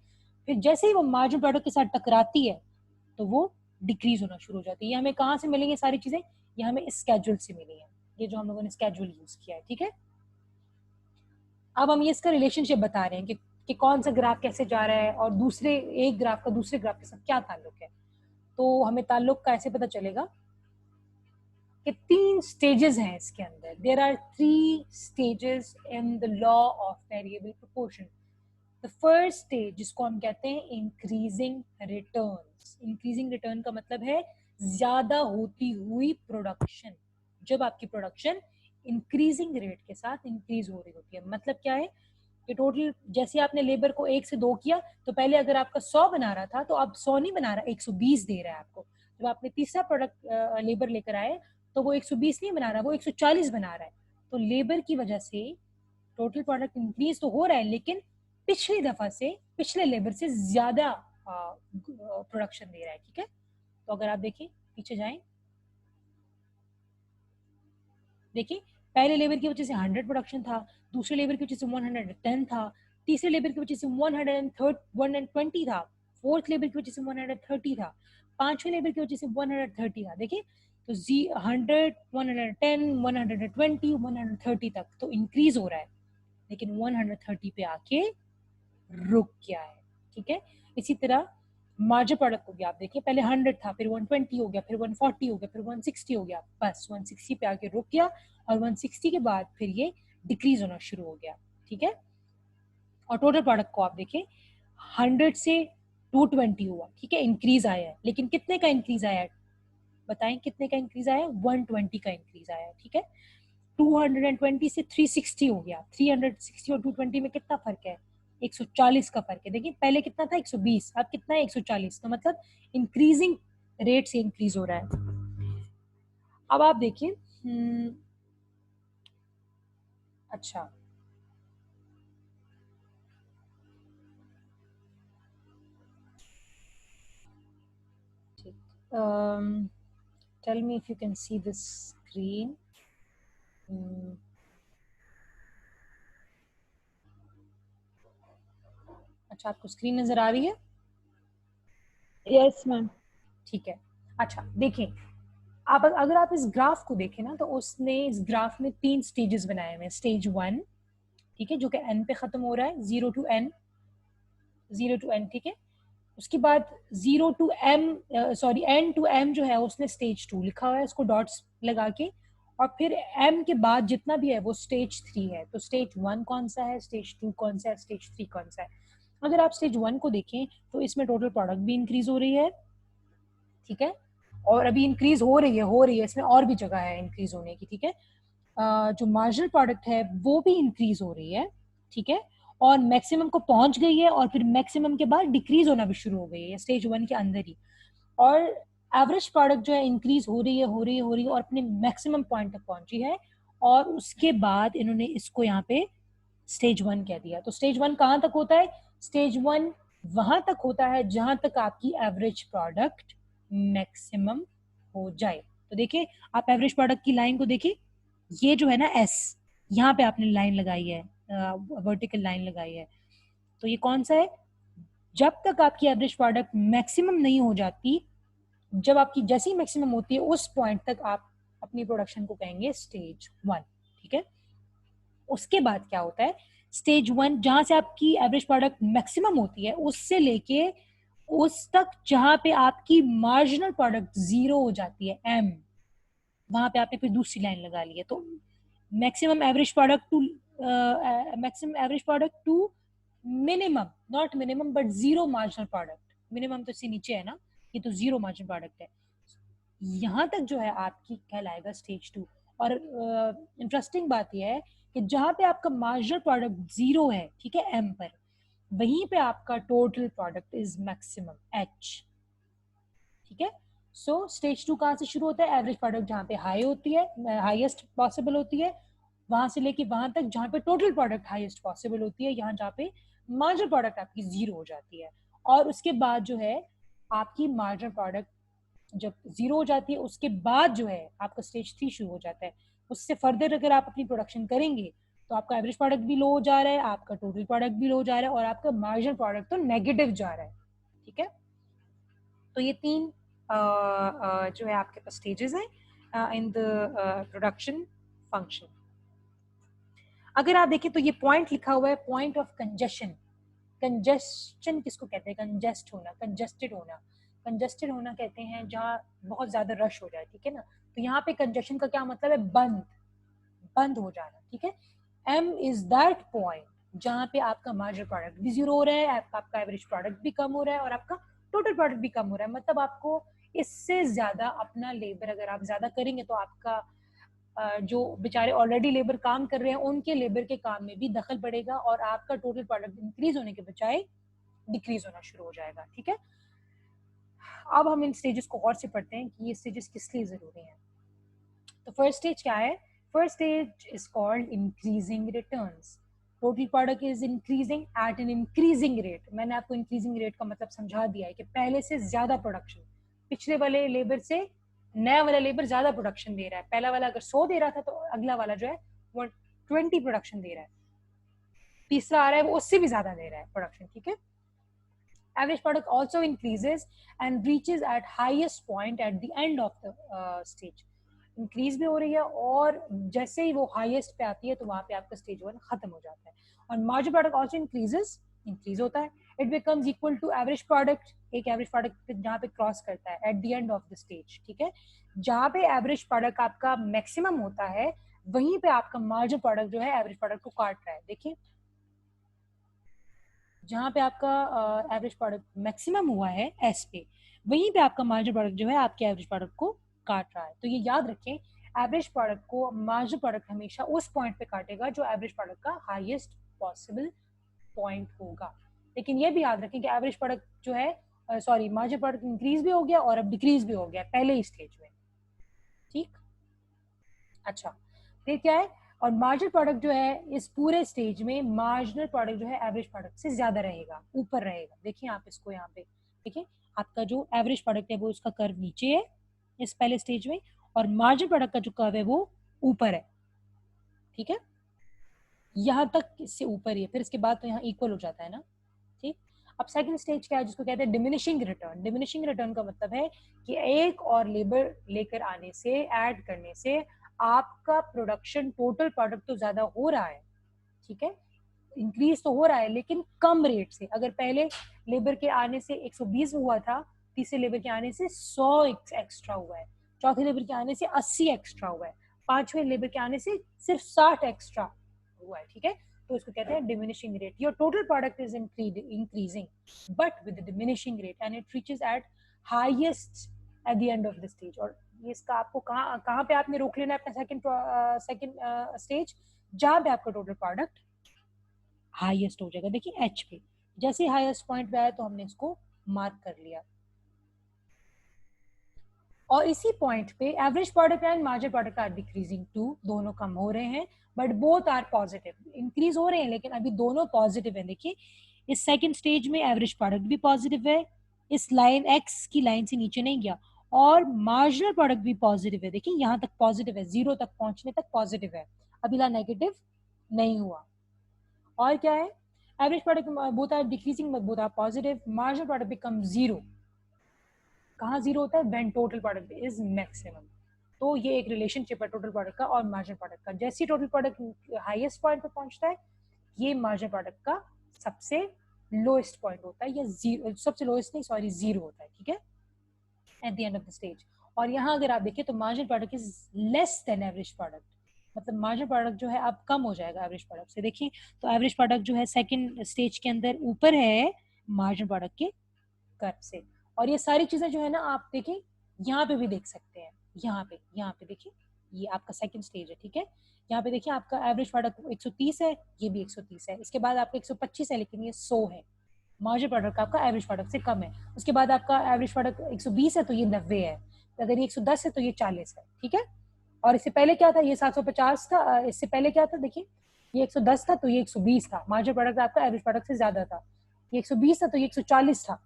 फिर जैसे ही वो मार्जिनल प्रोडक्ट के साथ टकराती है तो वो डिक्रीज होना शुरू हो जाती है। ये हमें कहाँ से मिलेंगे सारी चीजें, ये हमें स्केड्यूल से मिली है, ये जो हम लोगों ने स्केड्यूल यूज किया है, ठीक है। अब हम ये इसका रिलेशनशिप बता रहे हैं कि कौन सा ग्राफ कैसे जा रहा है और दूसरे एक ग्राफ का दूसरे ग्राफ के साथ क्या ताल्लुक है। तो हमें ताल्लुक का ऐसे पता चलेगा कि 3 स्टेजेस हैं इसके अंदर। There are 3 stages in the law of variable proportion. The first stage जिसको हम कहते हैं इंक्रीजिंग रिटर्न्स। इंक्रीजिंग रिटर्न का मतलब है ज्यादा होती हुई प्रोडक्शन। जब आपकी प्रोडक्शन इंक्रीजिंग रेट के साथ इंक्रीज हो रही होती है, मतलब क्या है कि टोटल जैसे आपने लेबर को 1 से 2 किया तो पहले अगर आपका 100 बना रहा था तो अब 100 नहीं बना रहा, 120 दे रहा है आपको। जब आपने तीसरा प्रोडक्ट लेबर लेकर आए तो वो 120 नहीं बना रहा, वो 140 बना रहा है। तो लेबर की वजह से टोटल प्रोडक्ट इंक्रीज तो हो रहा है, लेकिन पिछली दफा से पिछले लेबर से ज्यादा प्रोडक्शन दे रहा है, ठीक है। तो अगर आप देखिए पीछे जाएं, देखिए पहले लेबर की वजह से 100 प्रोडक्शन था, दूसरे लेबर की वजह से 110 था, तीसरे लेबर की वजह से 120 था, फोर्थ लेबर की वजह से 130 था, पांचवें लेबर की वजह से 130 था। देखिए तो 100, 110, 120, 130 तक तो इंक्रीज हो रहा है, लेकिन 130 पे आके रुक गया है, ठीक है। इसी तरह मार्जिनल प्रोडक्ट हो गया, आप देखिए पहले 100 था, फिर 120 हो गया, फिर 140 हो गया, फिर 160 हो गया, बस 160 पे आके रुक गया और 160 के बाद फिर ये डिक्रीज होना शुरू हो गया, ठीक है। और टोटल प्रोडक्ट को आप देखिए 100 से 220 हुआ, ठीक है, इंक्रीज आया है, लेकिन कितने का इंक्रीज आया है बताएं, कितने का इंक्रीज आया है? 120 का इंक्रीज आया है, ठीक है। 220 से 360 हो गया, 360 और 220 में कितना फर्क है? 140 का फर्क है। देखिए पहले कितना था? 120, अब कितना है? 140। तो मतलब इंक्रीजिंग रेट से इंक्रीज हो रहा है। अब आप देखिए अच्छा ठीक, tell me if you can see this screen. अच्छा आपको स्क्रीन नजर आ रही है? Yes, ma'am. ठीक है। अच्छा देखिए, आप अगर आप इस ग्राफ को देखें ना तो उसने इस ग्राफ में 3 स्टेजेस बनाए हुए हैं। स्टेज 1, ठीक है, जो कि n पे खत्म हो रहा है, 0 टू n, 0 टू n, ठीक है। उसके बाद 0 to m, sorry n to m जो है उसने स्टेज 2 लिखा हुआ है, उसको डॉट्स लगा के। और फिर m के बाद जितना भी है वो स्टेज 3 है। तो स्टेज 1 कौन सा है, स्टेज 2 कौन सा है, स्टेज 3 कौन सा है? अगर आप स्टेज 1 को देखें तो इसमें टोटल प्रोडक्ट भी इंक्रीज हो रही है, ठीक है, और अभी इंक्रीज हो रही है, इसमें और भी जगह है इंक्रीज होने की, ठीक है। जो मार्जिनल प्रोडक्ट है वो भी इंक्रीज हो रही है, ठीक है, और मैक्सिमम को पहुंच गई है, और फिर मैक्सिमम के बाद डिक्रीज होना भी शुरू हो गई है स्टेज 1 के अंदर ही। और एवरेज प्रोडक्ट जो है इंक्रीज हो रही है, हो रही है, हो रही है, और अपने मैक्सिमम पॉइंट तक पहुंची है। और उसके बाद इन्होंने इसको यहाँ पे स्टेज 1 कह दिया। तो स्टेज 1 कहाँ तक होता है? स्टेज 1 वहां तक होता है जहां तक आपकी एवरेज प्रोडक्ट मैक्सिमम हो जाए। तो देखिए आप एवरेज प्रोडक्ट की लाइन को देखिए, ये जो है ना एस, यहाँ पे आपने लाइन लगाई है, वर्टिकल लाइन लगाई है। तो ये कौन सा है? जब तक आपकी एवरेज प्रोडक्ट मैक्सिमम नहीं हो जाती, जब आपकी जैसी मैक्सिमम होती है उस पॉइंट तक आप अपनी प्रोडक्शन को कहेंगे स्टेज 1, ठीक है। उसके बाद क्या होता है? स्टेज 1 जहां से आपकी एवरेज प्रोडक्ट मैक्सिमम होती है उससे लेके उस तक जहां पे आपकी मार्जिनल प्रोडक्ट 0 हो जाती है, एम, वहां पे आपने फिर दूसरी लाइन लगा ली है। तो maximum average product to minimum, not minimum but 0 marginal product. Minimum तो इससे नीचे है ना, ये तो 0 मार्जिनल प्रोडक्ट है, यहाँ तक जो है आपकी कहलाएगा स्टेज 2। और इंटरेस्टिंग बात यह है कि जहां पे आपका मार्जिनल प्रोडक्ट 0 है, ठीक है, एम पर, वहीं पे आपका total product is maximum, H, ठीक है। सो स्टेज 2 कहाँ से शुरू होता है? एवरेज प्रोडक्ट जहाँ पे हाई होती है, हाईएस्ट पॉसिबल होती है, वहां से लेके वहां तक जहाँ पे टोटल प्रोडक्ट हाईएस्ट पॉसिबल होती है, यहाँ जहाँ पे मार्जिनल प्रोडक्ट आपकी 0 हो जाती है। और उसके बाद जो है आपकी मार्जिनल प्रोडक्ट जब 0 हो जाती है उसके बाद जो है आपका स्टेज 3 शुरू हो जाता है। उससे फर्दर अगर आप अपनी प्रोडक्शन करेंगे तो आपका एवरेज प्रोडक्ट भी लो जा रहा है, आपका टोटल प्रोडक्ट भी लो जा रहा है, और आपका मार्जिनल प्रोडक्ट तो नेगेटिव जा रहा है, ठीक है। तो ये तीन जो है आपके पास स्टेजेस हैं इन द प्रोडक्शन फंक्शन। अगर आप देखें तो ये पॉइंट लिखा हुआ है, पॉइंट ऑफ कंजेशन। कंजेशन किसको कहते हैं? कंजेस्ट होना, कंजेस्टेड होना। कंजेस्टेड होना कहते हैं जहाँ बहुत ज्यादा रश हो जाए, ठीक है ना। तो यहाँ पे कंजेशन का क्या मतलब है? बंद, बंद हो जाना, ठीक है। M इज दैट पॉइंट जहाँ पे आपका मार्जिनल प्रोडक्ट भी जीरो हो रहा है, आपका एवरेज प्रोडक्ट भी कम हो रहा है, और आपका टोटल प्रोडक्ट भी कम हो रहा है। मतलब आपको इससे ज्यादा अपना लेबर अगर आप ज्यादा करेंगे तो आपका जो बेचारे ऑलरेडी लेबर काम कर रहे हैं उनके लेबर के काम में भी दखल पड़ेगा, और आपका टोटल प्रोडक्ट इंक्रीज होने के बजाय डिक्रीज होना शुरू हो जाएगा, ठीक है। अब हम इन स्टेजेस को और से पढ़ते हैं कि ये स्टेजेस किस लिए जरूरी हैं। तो फर्स्ट स्टेज क्या है? First stage is called increasing returns. Total product is increasing at an increasing rate. मैंने आपको इंक्रीजिंग रेट का मतलब समझा दिया है कि पहले से ज्यादा प्रोडक्शन, पिछले वाले लेबर से नया वाला लेबर ज्यादा प्रोडक्शन दे रहा है। पहला वाला अगर 100 दे रहा था तो अगला वाला जो है वो 20 प्रोडक्शन दे रहा है, तीसरा आ रहा है वो उससे भी ज्यादा दे रहा है प्रोडक्शन, ठीक है। Average product also increases and reaches at highest point at the end of the stage. Increase भी हो रही है, और जैसे ही वो हाईएस्ट पे आती है तो वहां पे आपका स्टेज 1 खत्म हो जाता है। और मार्जिनल प्रोडक्ट आल्सो इंक्रीज होता है। It becomes equal to average product. एक एवरेज प्रोडक्ट जहाँ पे क्रॉस करता है at the end of the stage, ठीक है। जहाँ पे एवरेज प्रोडक्ट आपका मैक्सिमम होता है वहीं पे आपका मार्जिनल प्रोडक्ट जो है एवरेज प्रोडक्ट को काट रहा है। देखिए जहाँ पे आपका एवरेज प्रोडक्ट मैक्सिमम हुआ है एस पे, वहीं पे आपका मार्जिनल प्रोडक्ट जो है आपके एवरेज प्रोडक्ट को काट रहा है। तो ये याद रखें, एवरेज प्रोडक्ट को मार्जिनल प्रोडक्ट हमेशा उस पॉइंट पे काटेगा जो एवरेज प्रोडक्ट का हाईएस्ट पॉसिबल पॉइंट होगा। लेकिन ये भी याद रखें कि एवरेज प्रोडक्ट जो है मार्जिनल प्रोडक्ट इंक्रीज भी हो गया और अब डिक्रीज भी हो गया पहले ही स्टेज में, ठीक। अच्छा, फिर क्या है? और मार्जिनल प्रोडक्ट जो है इस पूरे स्टेज में मार्जिनल प्रोडक्ट जो है एवरेज प्रोडक्ट से ज्यादा रहेगा, ऊपर रहेगा। देखिए आप इसको यहाँ पे देखिए, आपका जो एवरेज प्रोडक्ट है वो उसका कर्व नीचे है इस पहले स्टेज में, और मार्जिनल प्रोडक्ट का जो कर्व है वो ऊपर है, ठीक है। यहाँ तक इससे ऊपर ही है, फिर इसके बाद तो यहाँ इक्वल हो जाता है ना, ठीक। अब सेकंड स्टेज क्या है जिसको कहते हैं डिमिनिशिंग रिटर्न। डिमिनिशिंग रिटर्न का मतलब है कि एक और लेबर लेकर आने से, ऐड करने से आपका प्रोडक्शन टोटल प्रोडक्ट तो ज्यादा हो रहा है, ठीक है, इंक्रीज तो हो रहा है लेकिन कम रेट से। अगर पहले लेबर के आने से 120 हुआ था, तीसरे लेबर के आने से 100 एक्स्ट्रा हुआ है, चौथे लेबर के आने से 80 एक्स्ट्रा हुआ है, पांचवें लेबर के आने से सिर्फ 60 एक्स्ट्रा हुआ है, ठीक है। तो इसको कहते हैं diminishing rate. Your total product is increasing but with diminishing rate and it reaches eight highest eight the end of the stage. और इसका आपको कहाँ पे आपने रोक लेना है अपना सेकंड स्टेज? जहां पे आपका टोटल प्रोडक्ट हाईएस्ट हो जाएगा। देखिए एच पे जैसे हाईएस्ट पॉइंट पे आया तो हमने इसको मार्क कर लिया, और इसी पॉइंट पे average product and marginal product are decreasing too, दोनों कम हो रहे हैं but both are positive. Increase हो रहे हैं लेकिन अभी दोनों पॉजिटिव है। देखिए इस सेकंड स्टेज में एवरेज प्रोडक्ट भी पॉजिटिव है, इस लाइन एक्स की लाइन से नीचे नहीं गया, और मार्जिनल प्रोडक्ट भी पॉजिटिव है। देखिए यहाँ तक पॉजिटिव है, जीरो तक पहुंचने तक पॉजिटिव है, अभी ला नेगेटिव नहीं हुआ। और क्या है? Average product both are decreasing but both are positive. Marginal product become zero. कहाँ जीरो होता है? When total product is maximum. तो ये एक रिलेशनशिप है टोटल प्रोडक्ट का और मार्जिनल प्रोडक्ट का। जैसे टोटल प्रोडक्ट हाईएस्ट पॉइंट पे पहुंचता है, ये मार्जिनल प्रोडक्ट का सबसे लोएस्ट पॉइंट होता है, या जीरो, सबसे लोएस्ट नहीं सॉरी जीरो होता है, ठीक है, at the end of the stage. और यहाँ अगर आप देखिए तो marginal product is less than average product, मतलब मार्जिनल प्रोडक्ट जो है अब कम हो जाएगा एवरेज प्रोडक्ट से। देखिए तो एवरेज प्रोडक्ट जो है सेकंड स्टेज के अंदर ऊपर है मार्जिनल प्रोडक्ट के कर्व से। और ये सारी चीजें जो है ना आप देखें यहाँ पे भी देख सकते हैं, यहाँ पे देखिए ये आपका सेकंड स्टेज है, ठीक है। यहाँ पे देखिए आपका एवरेज प्रोडक्ट 130 है, ये भी 130 है, इसके बाद आपका 125 है लेकिन ये 100 है, मार्जिनल प्रोडक्ट आपका एवरेज प्रोडक्ट से कम है। उसके बाद आपका एवरेज प्रोडक्ट 120 है तो ये 90 है, अगर ये 110 है तो ये 40 है, ठीक है। और इससे पहले क्या था? ये 750 था, इससे पहले क्या था? देखिए ये 110 था तो ये 120 था, मार्जिनल प्रोडक्ट आपका एवरेज प्रोडक्ट से ज्यादा था। ये 120 था तो ये 140 था,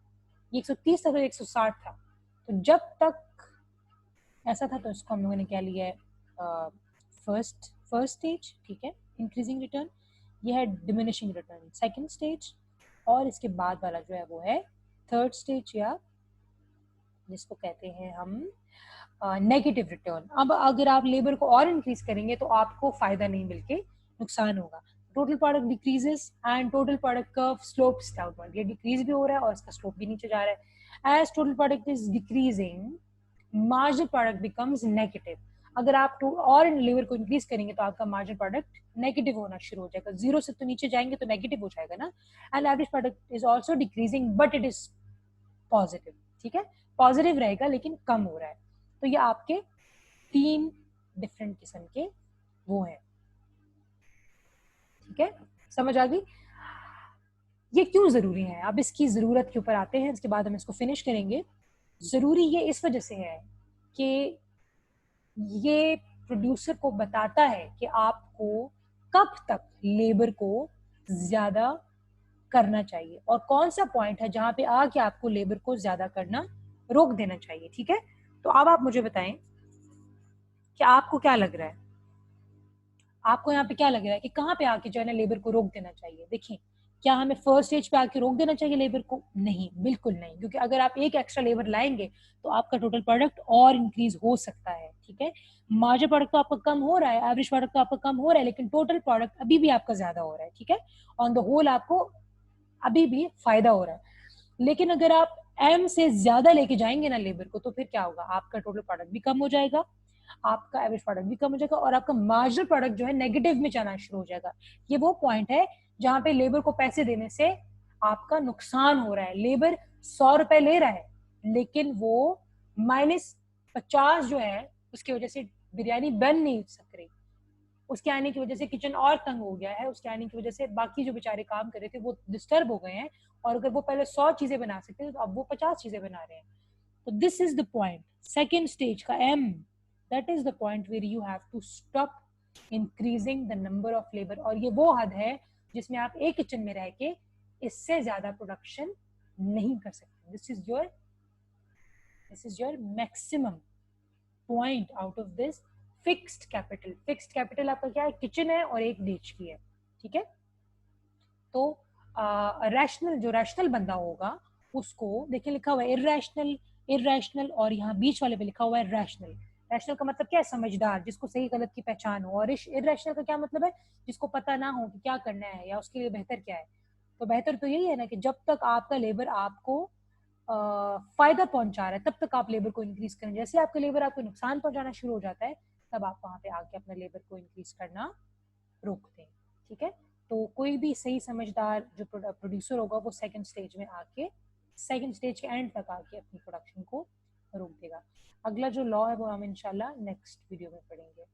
ये 130 था तो 160 था। तो जब तक ऐसा था तो इसको हम लोगों ने क्या लिया है? फर्स्ट स्टेज, ठीक है। इंक्रीजिंग रिटर्न, ये है डिमिनिशिंग रिटर्न सेकंड स्टेज, और इसके बाद वाला जो है वो है थर्ड स्टेज, या जिसको कहते हैं हम नेगेटिव रिटर्न। अब अगर आप लेबर को और इंक्रीज करेंगे तो आपको फायदा नहीं बल्कि नुकसान होगा। Total product decreases and total product curve slopes downward, ये डिक्रीज भी हो रहा है और इसका स्लोप भी नीचे जा रहा है। As total product is decreasing, marginal product becomes negative. अगर आप और लेबर को इंक्रीज करेंगे तो आपका मार्जिनल प्रोडक्ट नेगेटिव होना शुरू हो जाएगा। जीरो से तो नीचे जाएंगे तो नेगेटिव हो जाएगा ना। And average product is also decreasing but it is positive, ठीक है, पॉजिटिव रहेगा लेकिन कम हो रहा है। तो ये आपके 3 डिफरेंट किस्म के वो हैं, ठीक है, समझ आ गई। ये क्यों जरूरी है, अब इसकी जरूरत के ऊपर आते हैं, इसके बाद हम इसको फिनिश करेंगे। जरूरी ये इस वजह से है कि ये प्रोड्यूसर को बताता है कि आपको कब तक लेबर को ज्यादा करना चाहिए और कौन सा पॉइंट है जहां पे आके आपको लेबर को ज्यादा करना रोक देना चाहिए, ठीक है। तो अब आप मुझे बताएं कि आपको क्या लग रहा है, आपको यहाँ पे क्या लग रहा है कि कहाँ पे आके जो है ना लेबर को रोक देना चाहिए। देखिए, क्या हमें फर्स्ट स्टेज पे आके रोक देना चाहिए लेबर को? नहीं, बिल्कुल नहीं, क्योंकि अगर आप एक एक्स्ट्रा लेबर लाएंगे तो आपका टोटल प्रोडक्ट और इंक्रीज हो सकता है, ठीक है। मार्जिनल प्रोडक्ट तो आपका कम हो रहा है, एवरेज प्रोडक्ट तो आपका कम हो रहा है, लेकिन टोटल प्रोडक्ट अभी भी आपका ज्यादा हो रहा है, ठीक है। ऑन द होल आपको अभी भी फायदा हो रहा है। लेकिन अगर आप एम से ज्यादा लेके जाएंगे ना लेबर को, तो फिर क्या होगा, आपका टोटल प्रोडक्ट भी कम हो जाएगा, आपका एवरेज प्रोडक्ट भी कम हो जाएगा और आपका मार्जिनल प्रोडक्ट जो है नेगेटिव में जाना शुरू हो जाएगा। ये वो पॉइंट है जहां पे लेबर को पैसे देने से आपका नुकसान हो रहा है। लेबर 100 रुपए ले रहा है लेकिन वो -50 जो है उसकी वजह से बिरयानी बन नहीं सक रही, उसके आने की वजह से किचन और तंग हो गया है, उसके आने की वजह से बाकी जो बेचारे काम कर रहे थे वो डिस्टर्ब हो गए हैं, और अगर वो पहले 100 चीजें बना सकते थे तो अब वो 50 चीजें बना रहे हैं। तो this is the point, second stage का एम, that is the point where you have to stop increasing the number of labour. और ये वो हद है जिसमें आप एक किचन में रह के इससे ज्यादा प्रोडक्शन नहीं कर सकते। This is your maximum point out of this fixed capital. Fixed capital आपका क्या है, किचन है और एक डीएच की है, ठीक है। तो रैशनल, जो रैशनल बंदा होगा उसको देखिए लिखा हुआ है इरैशनल, इरैशनल, और यहाँ बीच वाले पे लिखा हुआ है रैशनल। रैशनल का मतलब क्या है, समझदार, जिसको सही गलत की पहचान हो। और इरैशनल का क्या मतलब है, जिसको पता ना हो कि क्या करना है या उसके लिए बेहतर क्या है। तो बेहतर तो यही है ना कि जब तक आपका लेबर आपको फायदा पहुंचा रहा है तब तक आप लेबर को इंक्रीज करें। जैसे आपका लेबर आपको नुकसान पहुंचाना शुरू हो जाता है तब आप वहां पे आके अपने लेबर को इंक्रीज करना रोक दें, ठीक है। तो कोई भी सही समझदार जो प्रोड्यूसर होगा वो सेकंड स्टेज में आके, सेकंड स्टेज के एंड तक आके अपनी प्रोडक्शन को रोक देगा। अगला जो लॉ है वो हम इंशाल्लाह नेक्स्ट वीडियो में पढ़ेंगे।